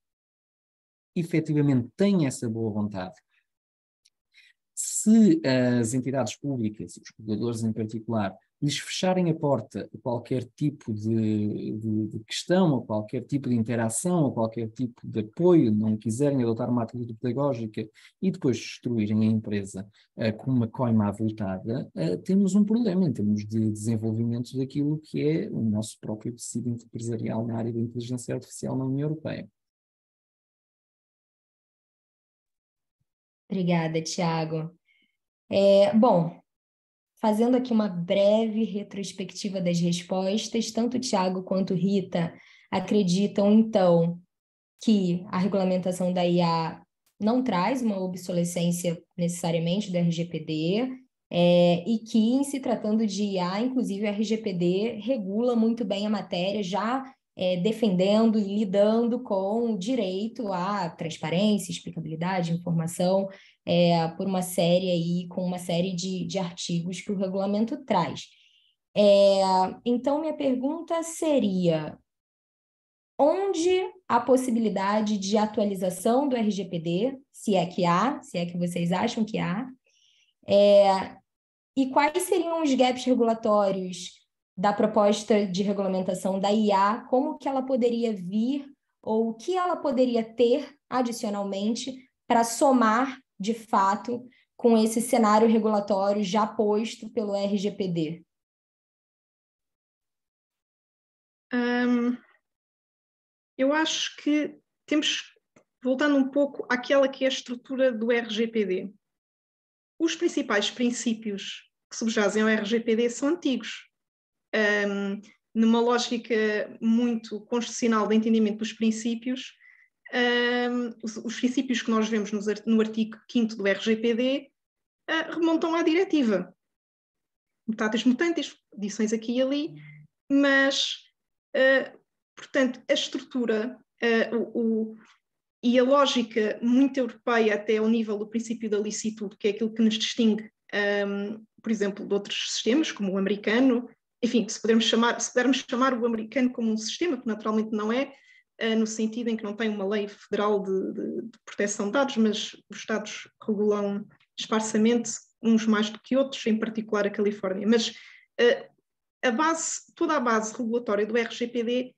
efetivamente têm essa boa vontade, se as entidades públicas, os reguladores em particular, lhes fecharem a porta a qualquer tipo de questão, a qualquer tipo de interação, a qualquer tipo de apoio, não quiserem adotar uma atitude pedagógica e depois destruírem a empresa com uma coima avultada, temos um problema em termos de desenvolvimento daquilo que é o nosso próprio tecido empresarial na área da inteligência artificial na União Europeia. Obrigada, Tiago. Bom, fazendo aqui uma breve retrospectiva das respostas, tanto Tiago quanto Rita acreditam, então, que a regulamentação da IA não traz uma obsolescência necessariamente do RGPD, e que, em se tratando de IA, inclusive, o RGPD regula muito bem a matéria, já defendendo e lidando com o direito à transparência, explicabilidade, informação, por uma série aí, com uma série de artigos que o regulamento traz. Então, minha pergunta seria: onde há possibilidade de atualização do RGPD, se é que vocês acham que há, e quais seriam os gaps regulatórios da proposta de regulamentação da IA, como que ela poderia vir, ou o que ela poderia ter adicionalmente para somar, de fato, com esse cenário regulatório já posto pelo RGPD? Eu acho que temos, voltando um pouco àquela que é a estrutura do RGPD. Os principais princípios que subjazem ao RGPD são antigos. Numa lógica muito constitucional de entendimento dos princípios, os princípios que nós vemos no artigo 5º do RGPD remontam à diretiva. Mutatis mutandis, adições aqui e ali, mas, portanto, a estrutura e a lógica muito europeia até ao nível do princípio da licitude, que é aquilo que nos distingue, por exemplo, de outros sistemas, como o americano. Enfim, se pudermos chamar o americano como um sistema, que naturalmente não é, no sentido em que não tem uma lei federal de proteção de dados, mas os Estados regulam esparsamente, uns mais do que outros, em particular a Califórnia. Mas toda a base regulatória do RGPD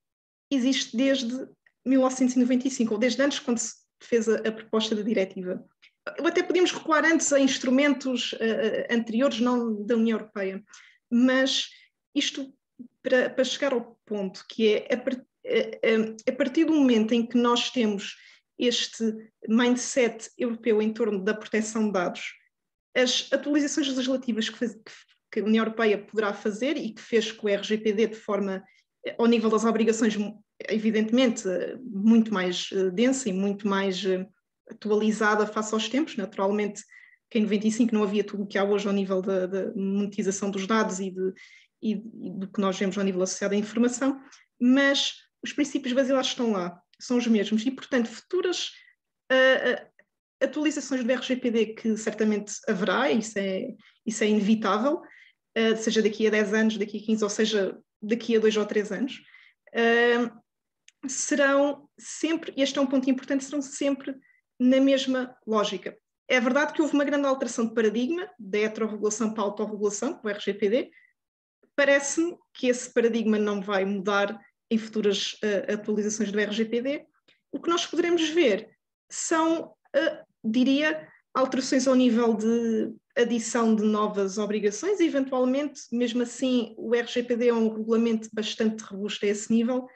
existe desde 1995, ou desde antes, quando se fez a proposta da diretiva. Até podemos recuar antes a instrumentos anteriores, não da União Europeia, mas isto para chegar ao ponto que é a partir do momento em que nós temos este mindset europeu em torno da proteção de dados, as atualizações legislativas que a União Europeia poderá fazer e que fez com o RGPD de forma, ao nível das obrigações, evidentemente, muito mais densa e muito mais atualizada face aos tempos. Naturalmente, que em 95 não havia tudo o que há hoje ao nível da monetização dos dados e do que nós vemos ao nível associado à informação, mas os princípios basilares estão lá, são os mesmos, e, portanto, futuras atualizações do RGPD, que certamente haverá, isso é inevitável, seja daqui a 10 anos, daqui a 15, ou seja, daqui a 2 ou 3 anos, serão sempre, e este é um ponto importante, serão sempre na mesma lógica. É verdade que houve uma grande alteração de paradigma, da heterorregulação para a autorregulação, com o RGPD. Parece-me que esse paradigma não vai mudar em futuras atualizações do RGPD. O que nós poderemos ver são, diria, alterações ao nível de adição de novas obrigações, e eventualmente, mesmo assim, o RGPD é um regulamento bastante robusto a esse nível.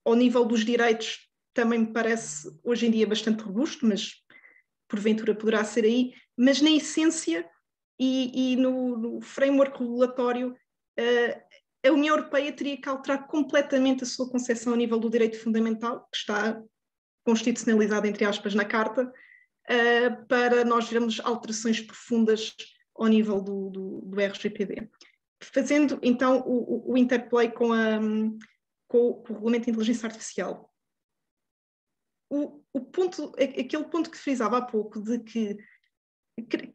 Ao nível dos direitos, também me parece hoje em dia bastante robusto, mas porventura poderá ser aí, mas na essência e no framework regulatório, a União Europeia teria que alterar completamente a sua concepção a nível do direito fundamental, que está constitucionalizado, entre aspas, na Carta, para nós vermos alterações profundas ao nível do RGPD. Fazendo, então, o interplay com o Regulamento de Inteligência Artificial. Aquele ponto que frisava há pouco, de que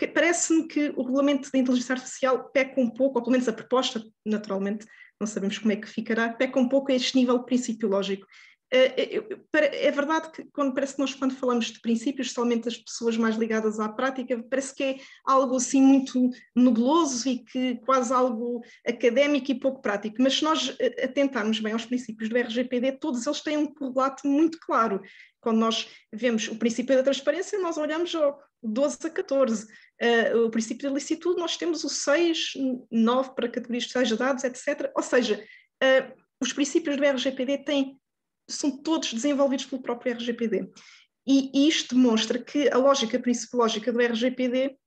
parece-me que o Regulamento de Inteligência Artificial peca um pouco, ou pelo menos a proposta, naturalmente, não sabemos como é que ficará, peca um pouco a este nível de princípio lógico. É verdade que parece que nós, quando falamos de princípios, especialmente as pessoas mais ligadas à prática, parece que é algo assim muito nebuloso e que quase algo académico e pouco prático, mas se nós atentarmos bem aos princípios do RGPD, todos eles têm um correlato muito claro. Quando nós vemos o princípio da transparência, nós olhamos ao 12 a 14. O princípio da licitude, nós temos o 6, 9 para categorias especiais de dados, etc. Ou seja, os princípios do RGPD são todos desenvolvidos pelo próprio RGPD. E isto demonstra que a lógica principológica do RGPD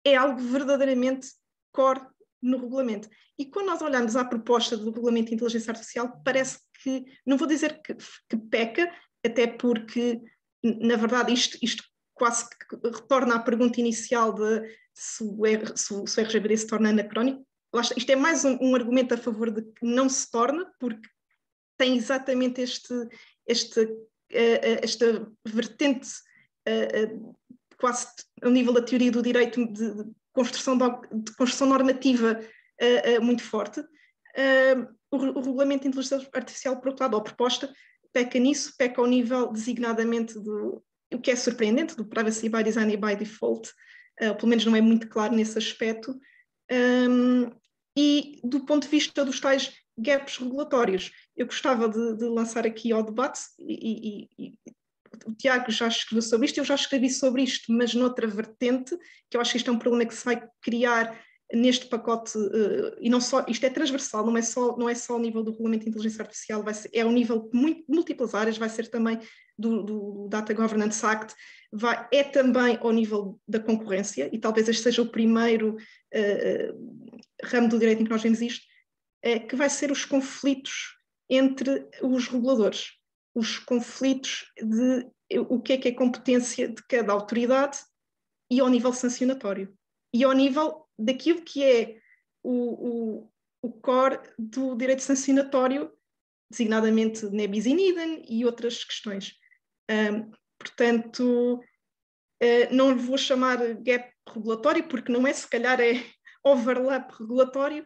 é algo verdadeiramente core no regulamento. E quando nós olhamos à proposta do Regulamento de Inteligência Artificial, parece que, não vou dizer que peca, até porque, na verdade, isto quase que retorna à pergunta inicial de se o RGPD se torna anacrónico. Isto é mais um argumento a favor de que não se torna, porque tem exatamente esta vertente quase ao nível da teoria do direito de construção normativa muito forte. O regulamento de inteligência artificial, por outro lado, ou a proposta, peca nisso, peca ao nível designadamente o que é surpreendente, do privacy by design e by default, pelo menos não é muito claro nesse aspecto, e do ponto de vista dos tais gaps regulatórios, eu gostava de lançar aqui ao debate, e o Tiago já escreveu sobre isto, eu já escrevi sobre isto, mas noutra vertente, que eu acho que isto é um problema que se vai criar neste pacote, e não só, isto é transversal, não é só ao nível do regulamento de inteligência artificial, é ao nível de múltiplas áreas, vai ser também do Data Governance Act, é também ao nível da concorrência, e talvez este seja o primeiro ramo do direito em que nós vemos isto, que vai ser os conflitos entre os reguladores, os conflitos de o que é competência de cada autoridade e ao nível sancionatório, e ao nível daquilo que é o core do direito sancionatório, designadamente nebis in idem e outras questões. Portanto, não vou chamar gap regulatório, porque não é, se calhar é overlap regulatório.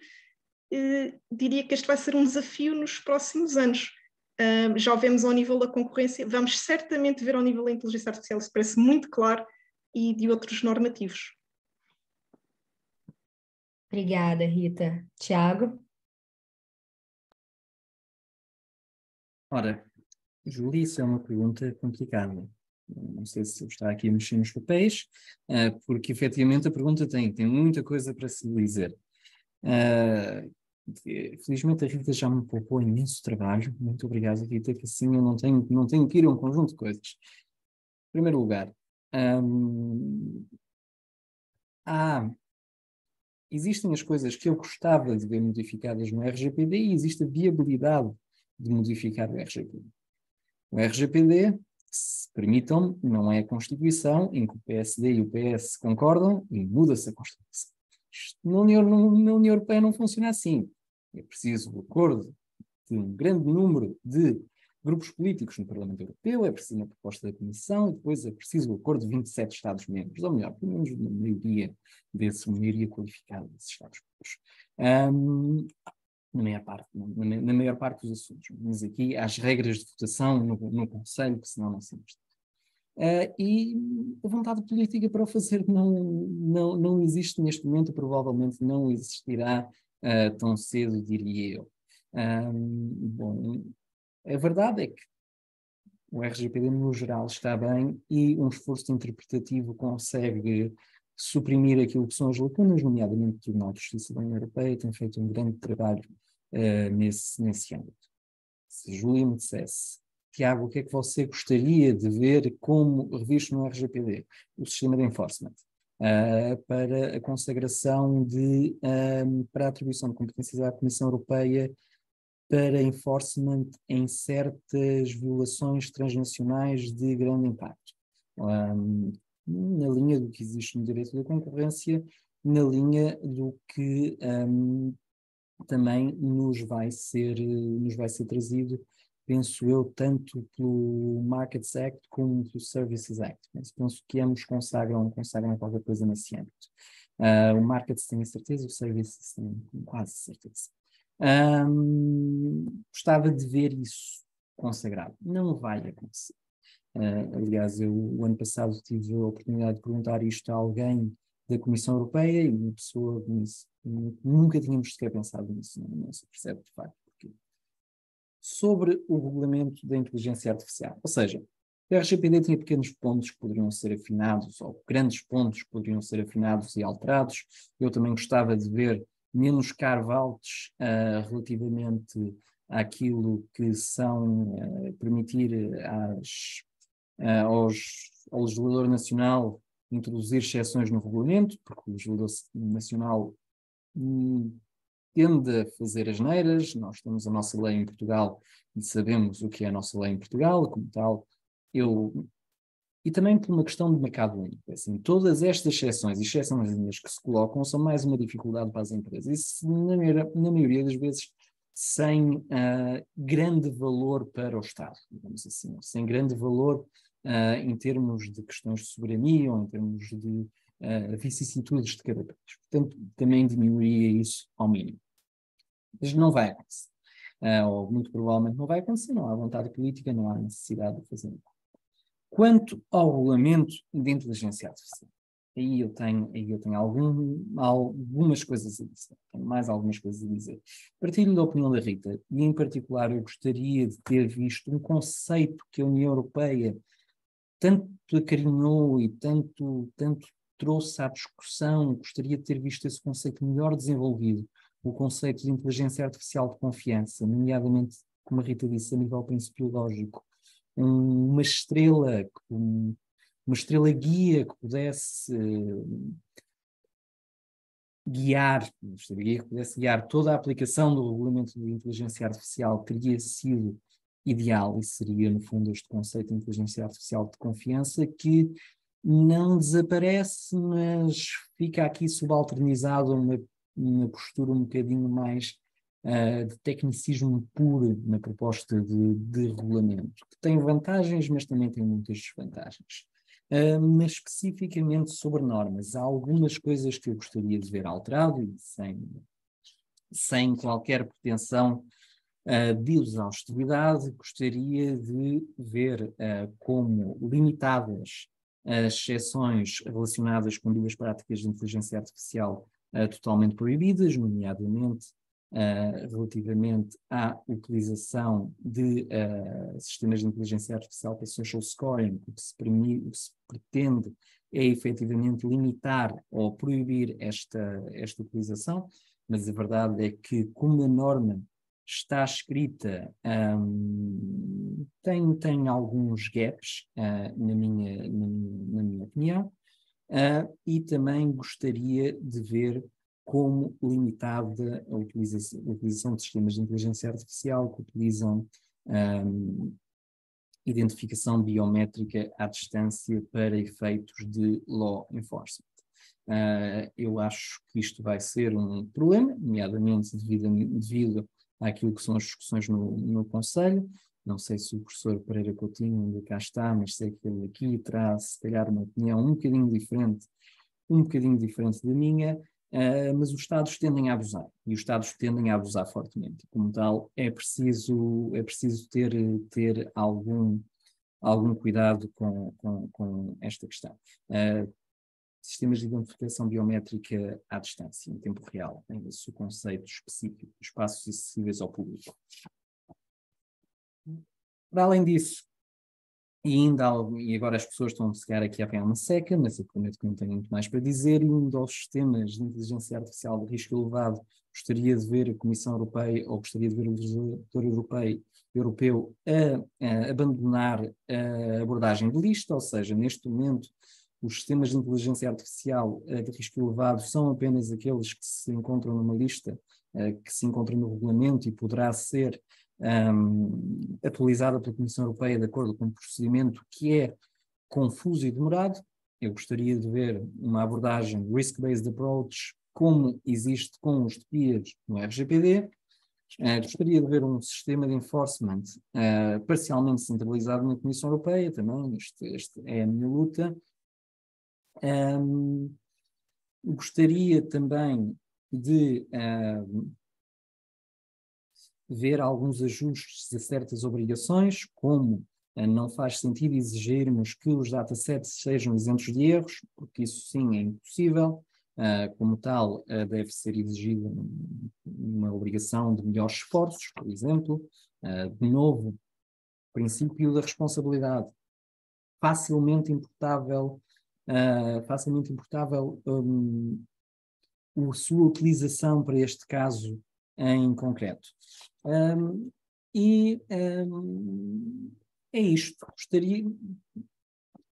Diria que este vai ser um desafio nos próximos anos. Já o vemos ao nível da concorrência, vamos certamente ver ao nível da inteligência artificial, isso parece muito claro, e de outros normativos. Obrigada, Rita. Tiago? Ora, Júlia, isso é uma pergunta complicada. Não sei se eu estou aqui a mexer nos papéis, porque efetivamente a pergunta tem muita coisa para se dizer. Felizmente a Rita já me poupou imenso trabalho. Muito obrigado, Rita, que assim eu não tenho que ir a um conjunto de coisas. Em primeiro lugar, existem as coisas que eu gostava de ver modificadas no RGPD e existe a viabilidade de modificar o RGPD. O RGPD, se permitam, não é a Constituição em que o PSD e o PS concordam e muda-se a Constituição. Na União Europeia não funciona assim. É preciso o acordo de um grande número de grupos políticos no Parlamento Europeu, é preciso uma proposta da Comissão, e depois é preciso o acordo de 27 Estados-membros, ou melhor, pelo menos uma maioria qualificada desses Estados-membros. Na maior parte dos assuntos. Mas aqui há as regras de votação no Conselho, que senão não se investe. E a vontade política para o fazer não existe neste momento, provavelmente não existirá tão cedo, diria eu. Bom, a verdade é que o RGPD no geral está bem e um esforço interpretativo consegue suprimir aquilo que são as lacunas, nomeadamente o Tribunal de Justiça da União Europeia tem feito um grande trabalho nesse âmbito. Se Júlia me dissesse, Tiago, o que é que você gostaria de ver como revisto no RGPD? O sistema de enforcement, para a consagração para a atribuição de competências à Comissão Europeia para enforcement em certas violações transnacionais de grande impacto. Na linha do que existe no direito da concorrência, na linha do que também nos vai ser trazido, penso eu, tanto pelo Markets Act como pelo Services Act. Mas penso que ambos consagram qualquer coisa nesse âmbito. O Markets tenho certeza, o Services tenho quase certeza. Gostava de ver isso consagrado. Não vai acontecer. Aliás, eu o ano passado tive a oportunidade de perguntar isto a alguém da Comissão Europeia e uma pessoa disse, nunca tínhamos sequer pensado nisso, não se percebe de facto porquê. Sobre o regulamento da inteligência artificial, ou seja, o RGPD tinha pequenos pontos que poderiam ser afinados, ou grandes pontos que poderiam ser afinados e alterados. Eu também gostava de ver menos carve-outs relativamente àquilo que são permitir ao legislador nacional introduzir exceções no regulamento, porque o legislador nacional tende a fazer asneiras. Nós temos a nossa lei em Portugal e sabemos o que é a nossa lei em Portugal, como tal. E também por uma questão de mercado único. Assim, todas estas exceções que se colocam são mais uma dificuldade para as empresas. Isso, na maioria das vezes, sem grande valor para o Estado, digamos assim, sem grande valor em termos de questões de soberania ou em termos de vicissitudes de cada país. Portanto, também diminuiria isso ao mínimo. Mas não vai acontecer. Ou muito provavelmente não vai acontecer, não há vontade política, não há necessidade de fazer nada. Quanto ao regulamento de inteligência artificial, aí eu tenho algumas coisas a dizer, tenho mais algumas coisas a dizer. Partilho da opinião da Rita, e em particular eu gostaria de ter visto um conceito que a União Europeia tanto acarinhou e tanto trouxe à discussão, gostaria de ter visto esse conceito melhor desenvolvido, o conceito de inteligência artificial de confiança, nomeadamente, como a Rita disse, a nível principiológico, uma estrela guia que pudesse guiar toda a aplicação do regulamento de inteligência artificial teria sido ideal, e seria, no fundo, este conceito de inteligência artificial de confiança que não desaparece, mas fica aqui subalternizado a uma postura um bocadinho mais de tecnicismo puro na proposta de regulamento, que tem vantagens, mas também tem muitas desvantagens. Mas especificamente sobre normas, há algumas coisas que eu gostaria de ver alterado e sem qualquer pretensão de exaustividade, gostaria de ver como limitadas as exceções relacionadas com duas práticas de inteligência artificial totalmente proibidas, nomeadamente relativamente à utilização de sistemas de inteligência artificial para social scoring. O que se pretende é efetivamente limitar ou proibir esta utilização, mas a verdade é que, como a norma está escrita, tem alguns gaps, na minha opinião, e também gostaria de ver como limitada a utilização de sistemas de inteligência artificial que utilizam identificação biométrica à distância para efeitos de law enforcement. Eu acho que isto vai ser um problema, nomeadamente devido àquilo que são as discussões no Conselho. Não sei se o professor Pereira Coutinho ainda cá está, mas sei que ele aqui traz, se calhar, uma opinião um bocadinho diferente da minha, mas os Estados tendem a abusar, e os Estados tendem a abusar fortemente. Como tal, é preciso ter algum cuidado com esta questão. Sistemas de identificação biométrica à distância, em tempo real, tem esse conceito específico de espaços acessíveis ao público. Para além disso, e agora as pessoas estão a chegar aqui a apanhar uma seca, mas eu prometo que não tenho muito mais para dizer, e um dos sistemas de inteligência artificial de risco elevado, gostaria de ver a Comissão Europeia, ou gostaria de ver o legislador europeu a abandonar a abordagem de lista, ou seja, neste momento os sistemas de inteligência artificial de risco elevado são apenas aqueles que se encontram numa lista, que se encontram no regulamento e poderá ser atualizada pela Comissão Europeia de acordo com um procedimento que é confuso e demorado. Eu gostaria de ver uma abordagem risk-based approach, como existe com os TPIAs no RGPD. Gostaria de ver um sistema de enforcement parcialmente centralizado na Comissão Europeia também. Este é a minha luta. Gostaria também de ver alguns ajustes a certas obrigações, como não faz sentido exigirmos que os datasets sejam isentos de erros, porque isso sim é impossível. Como tal, deve ser exigida uma obrigação de melhores esforços, por exemplo. De novo, princípio da responsabilidade, facilmente importável a sua utilização para este caso em concreto. É isto.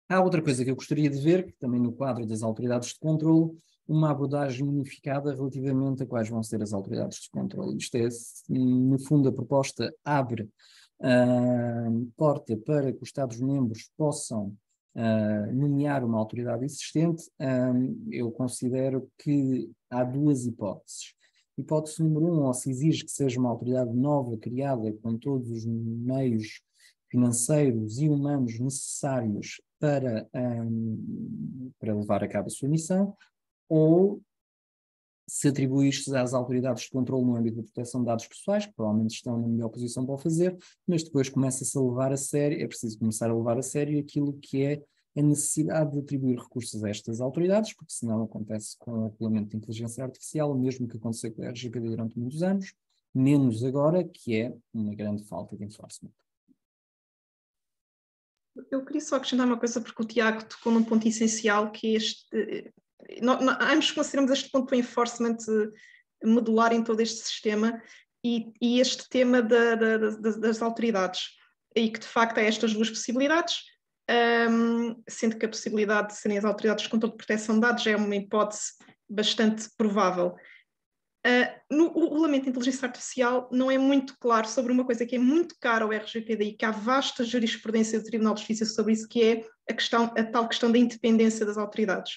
Há outra coisa que eu gostaria de ver, que também no quadro das autoridades de controlo, uma abordagem unificada relativamente a quais vão ser as autoridades de controlo. Isto é, no fundo, a proposta abre porta para que os Estados-membros possam nomear uma autoridade existente. Eu considero que há duas hipóteses. Hipótese número 1, ou se exige que seja uma autoridade nova, criada com todos os meios financeiros e humanos necessários para levar a cabo a sua missão, ou se atribui isto às autoridades de controle no âmbito da proteção de dados pessoais, que provavelmente estão na melhor posição para o fazer, mas depois começa-se a levar a sério, é preciso começar a levar a sério aquilo que é a necessidade de atribuir recursos a estas autoridades, porque senão acontece com o regulamento de inteligência artificial, o mesmo que aconteceu com a RGPD durante muitos anos, menos agora, que é uma grande falta de enforcement. Eu queria só acrescentar uma coisa, porque o Tiago tocou num ponto essencial, que é este. Ambos consideramos este ponto do enforcement modular em todo este sistema e este tema das autoridades, e que de facto há estas duas possibilidades, sendo que a possibilidade de serem as autoridades de controle de proteção de dados é uma hipótese bastante provável. O regulamento de inteligência artificial não é muito claro sobre uma coisa que é muito cara ao RGPD e que há vasta jurisprudência do Tribunal de Justiça sobre isso, que é a tal questão da independência das autoridades.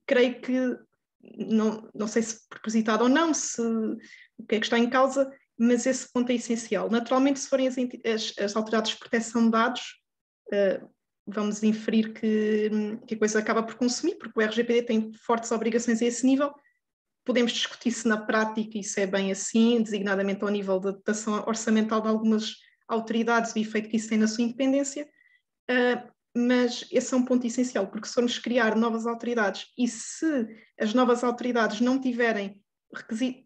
Creio que, não sei se propositado ou não, o que é que está em causa, mas esse ponto é essencial. Naturalmente, se forem as autoridades de proteção de dados, vamos inferir que a coisa acaba por consumir, porque o RGPD tem fortes obrigações a esse nível. Podemos discutir se na prática isso é bem assim, designadamente ao nível da dotação orçamental de algumas autoridades e o efeito que isso tem na sua independência, mas esse é um ponto essencial, porque se formos criar novas autoridades e se as novas autoridades não tiverem requisitos,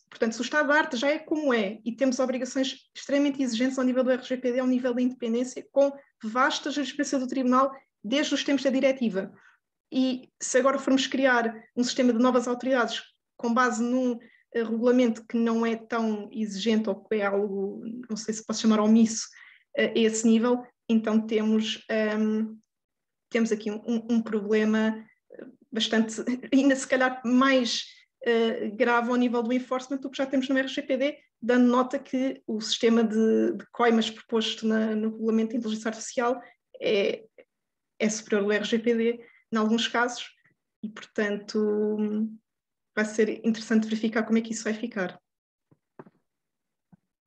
portanto, se o estado de arte já é como é e temos obrigações extremamente exigentes ao nível do RGPD, ao nível da independência, com vasta jurisprudência do Tribunal desde os tempos da diretiva. E se agora formos criar um sistema de novas autoridades com base num regulamento que não é tão exigente ou que é algo, não sei se posso chamar omisso, a esse nível, então temos aqui um problema bastante, ainda se calhar mais grave ao nível do enforcement do que já temos no RGPD, dando nota que o sistema de coimas proposto no regulamento de inteligência artificial é superior ao RGPD em alguns casos, e portanto vai ser interessante verificar como é que isso vai ficar.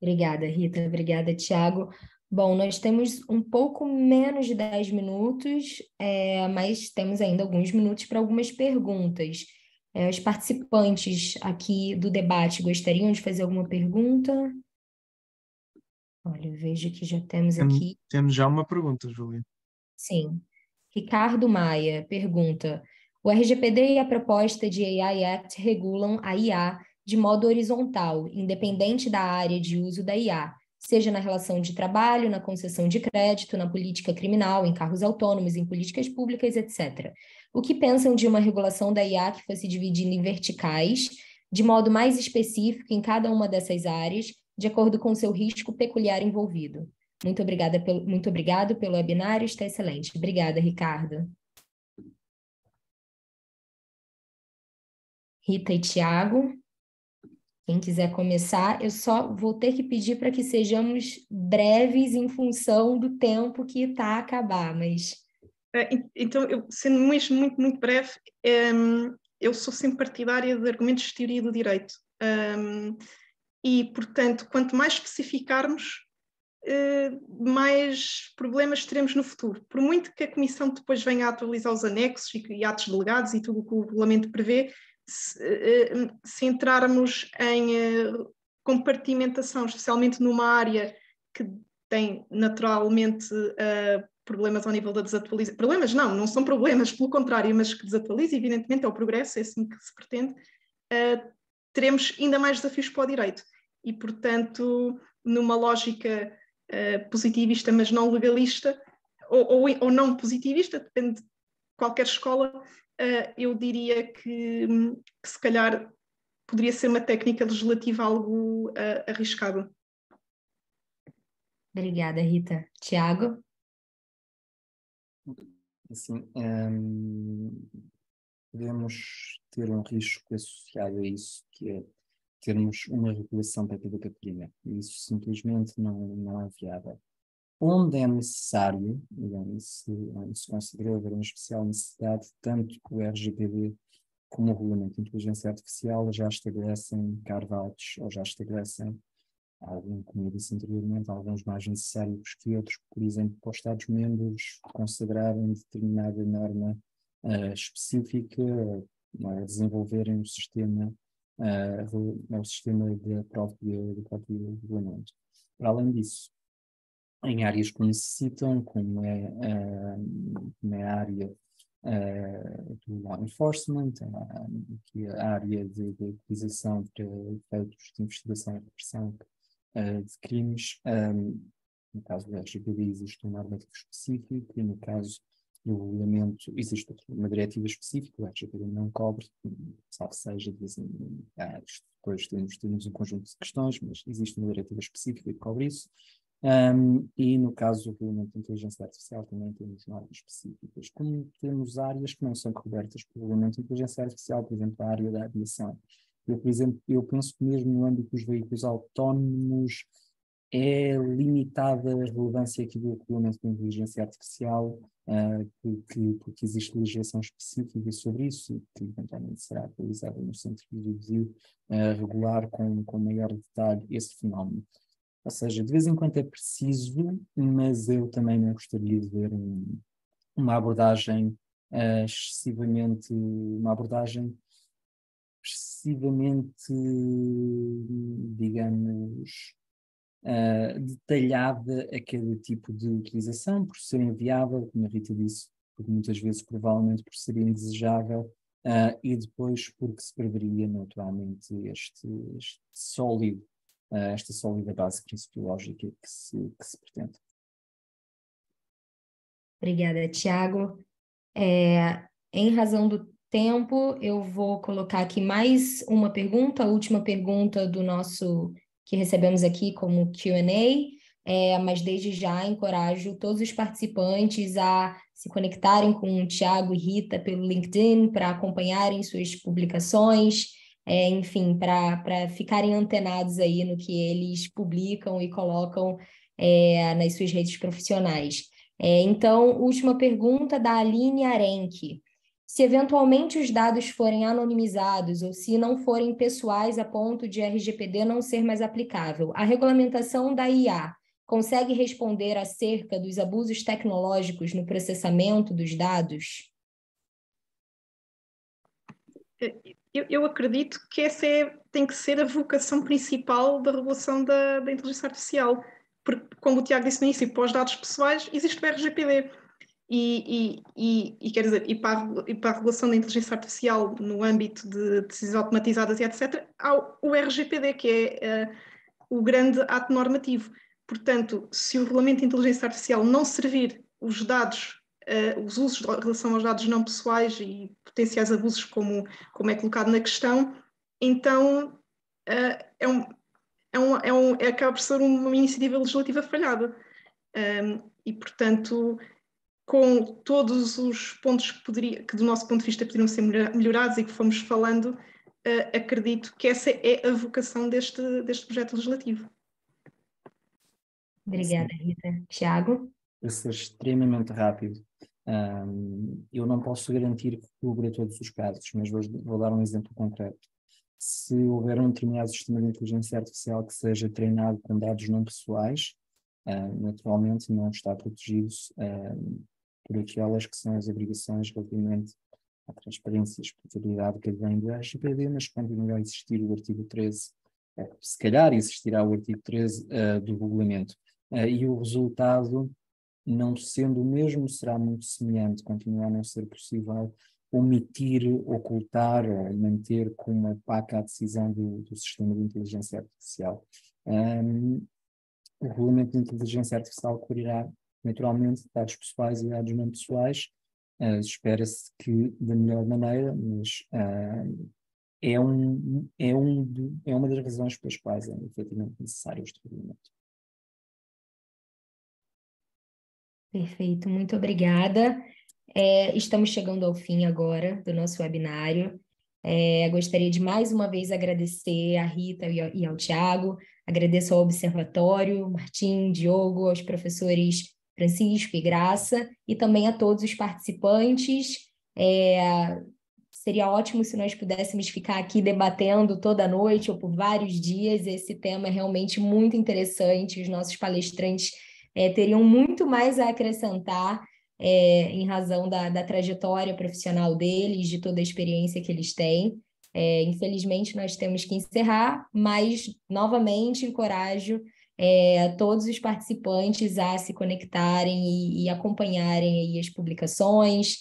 Obrigada, Rita. Obrigada, Tiago. Bom, nós temos um pouco menos de 10 minutos, mas temos ainda alguns minutos para algumas perguntas. Os participantes aqui do debate gostariam de fazer alguma pergunta? Olha, eu vejo que já temos aqui... Temos já uma pergunta, Júlia. Sim. Ricardo Maia pergunta: o RGPD e a proposta de AI Act regulam a IA de modo horizontal, independente da área de uso da IA, seja na relação de trabalho, na concessão de crédito, na política criminal, em carros autônomos, em políticas públicas, etc. O que pensam de uma regulação da IA que fosse dividida em verticais, de modo mais específico em cada uma dessas áreas, de acordo com seu risco peculiar envolvido? Muito obrigado pelo webinário, está excelente. Obrigada, Ricardo. Rita e Tiago, quem quiser começar, eu só vou ter que pedir para que sejamos breves em função do tempo que está a acabar, mas... Então, sendo muito breve, eu sou sempre partidária de argumentos de teoria do direito. E, portanto, quanto mais especificarmos, mais problemas teremos no futuro. Por muito que a Comissão depois venha a atualizar os anexos e atos delegados e tudo o que o regulamento prevê, se entrarmos em compartimentação, especialmente numa área que tem naturalmente problemas ao nível da desatualização, problemas não são problemas, pelo contrário, mas que desatualiza, evidentemente é o progresso, é assim que se pretende, teremos ainda mais desafios para o direito. E, portanto, numa lógica positivista, mas não legalista, ou não positivista, depende de qualquer escola, eu diria que se calhar poderia ser uma técnica legislativa algo arriscada. Obrigada, Rita. Tiago? Assim, podemos ter um risco associado a isso, que é termos uma regulação para cada categoria. Isso simplesmente não é viável. Onde é necessário, se considera haver uma especial necessidade, tanto que o RGPD como o regulamento de inteligência artificial, já estabelecem carve-outs ou já estabelecem como eu disse anteriormente, alguns mais necessários que outros, por exemplo, para os Estados-membros consagrarem determinada norma específica, desenvolverem o sistema do próprio regulamento. Para além disso, em áreas que necessitam, como é a área do law enforcement, que é a área de utilização para efeitos de investigação e repressão de crimes. No caso do LGPD existe um normativo específico e no caso do regulamento existe uma diretiva específica, o LGPD não cobre, salvo seja, depois temos um conjunto de questões, mas existe uma diretiva específica que cobre isso. E no caso do regulamento de inteligência artificial também temos normas específicas, como temos áreas que não são cobertas pelo regulamento de inteligência artificial, por exemplo, a área da aviação. Por exemplo, eu penso que mesmo no âmbito dos veículos autónomos é limitada a relevância aqui do regulamento de inteligência artificial, porque existe legislação específica sobre isso, que eventualmente será atualizada no sentido de regular com maior detalhe esse fenómeno. Ou seja, de vez em quando é preciso, mas eu também não gostaria de ver uma abordagem excessivamente digamos, detalhada a cada tipo de utilização, por ser inviável, como a Rita disse, porque muitas vezes provavelmente por ser indesejável, e depois porque se perderia naturalmente esta sólida base principiológica que se pretende. Obrigada, Tiago. Em razão do tempo, eu vou colocar aqui mais uma pergunta, a última pergunta que recebemos aqui como Q&A, mas desde já encorajo todos os participantes a se conectarem com o Tiago e Rita pelo LinkedIn para acompanharem suas publicações, enfim, para ficarem antenados aí no que eles publicam e colocam nas suas redes profissionais. Então, última pergunta da Aline Arenque. Se eventualmente os dados forem anonimizados ou se não forem pessoais a ponto de RGPD não ser mais aplicável, a regulamentação da IA consegue responder acerca dos abusos tecnológicos no processamento dos dados? Eu acredito que essa tem que ser a vocação principal da regulação da inteligência artificial, porque, como o Tiago disse no início, para os dados pessoais existe o RGPD. Quer dizer, e para a regulação da inteligência artificial no âmbito de decisões automatizadas e etc., há o RGPD, que é o grande ato normativo. Portanto, se o regulamento de inteligência artificial não servir os dados, os usos em relação aos dados não pessoais e potenciais abusos, como é colocado na questão, então acaba por ser uma iniciativa legislativa falhada. E, portanto, com todos os pontos que do nosso ponto de vista poderiam ser melhorados e que fomos falando, acredito que essa é a vocação deste projeto legislativo. Obrigada, Rita. Tiago? Para ser extremamente rápido, eu não posso garantir que cubra todos os casos, mas vou dar um exemplo concreto. Se houver um determinado sistema de inteligência artificial que seja treinado com dados não pessoais, naturalmente não está protegido por aquelas que são as obrigações relativamente à transparência e exclusividade que vem do RGPD, mas continua a existir o artigo 13, se calhar existirá o artigo 13 do regulamento. E o resultado, não sendo o mesmo, será muito semelhante, continua a não ser possível omitir, ocultar ou manter como opaca a decisão do sistema de inteligência artificial. O regulamento de inteligência artificial cobrirá naturalmente dados pessoais e dados não pessoais, espera-se que da melhor maneira, mas é uma das razões pelas quais é efetivamente necessário este regulamento. Perfeito, muito obrigada. Estamos chegando ao fim agora do nosso webinário. Gostaria de mais uma vez agradecer a Rita e ao Tiago, agradeço ao Observatório, Martim, Diogo, aos professores Francisco e Graça, e também a todos os participantes. Seria ótimo se nós pudéssemos ficar aqui debatendo toda noite ou por vários dias. Esse tema é realmente muito interessante. Os nossos palestrantes teriam muito mais a acrescentar em razão da trajetória profissional deles, de toda a experiência que eles têm. Infelizmente, nós temos que encerrar, mas, novamente, encorajo todos os participantes a se conectarem e acompanharem aí as publicações,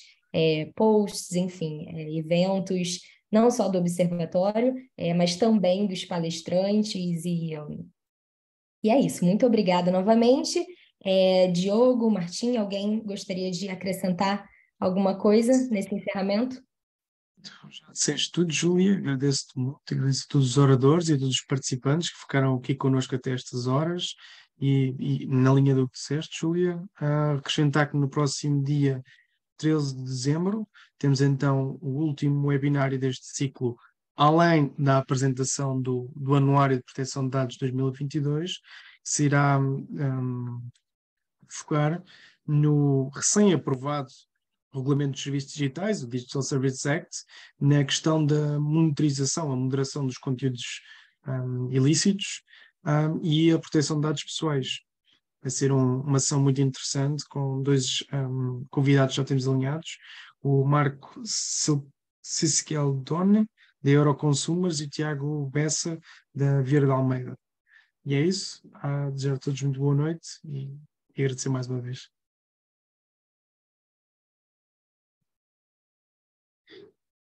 posts, enfim, eventos, não só do observatório, mas também dos palestrantes, e é isso. Muito obrigada novamente. Diogo, Martim, alguém gostaria de acrescentar alguma coisa nesse encerramento? Já disseste tudo, Júlia, agradeço-te muito, agradeço a todos os oradores e a todos os participantes que ficaram aqui connosco até estas horas e na linha do que disseste, Júlia, acrescentar que no próximo dia 13 de dezembro temos então o último webinário deste ciclo, além da apresentação do Anuário de Proteção de Dados 2022, que se irá focar no recém-aprovado Regulamento dos Serviços Digitais, o Digital Services Act, na questão da monitorização, a moderação dos conteúdos ilícitos e a proteção de dados pessoais. Vai ser uma ação muito interessante, com dois convidados já temos alinhados, o Marco Siskeldone, da Euroconsumers, e o Tiago Bessa, da Vieira de Almeida. E é isso. Desejo a todos muito boa noite e agradecer mais uma vez.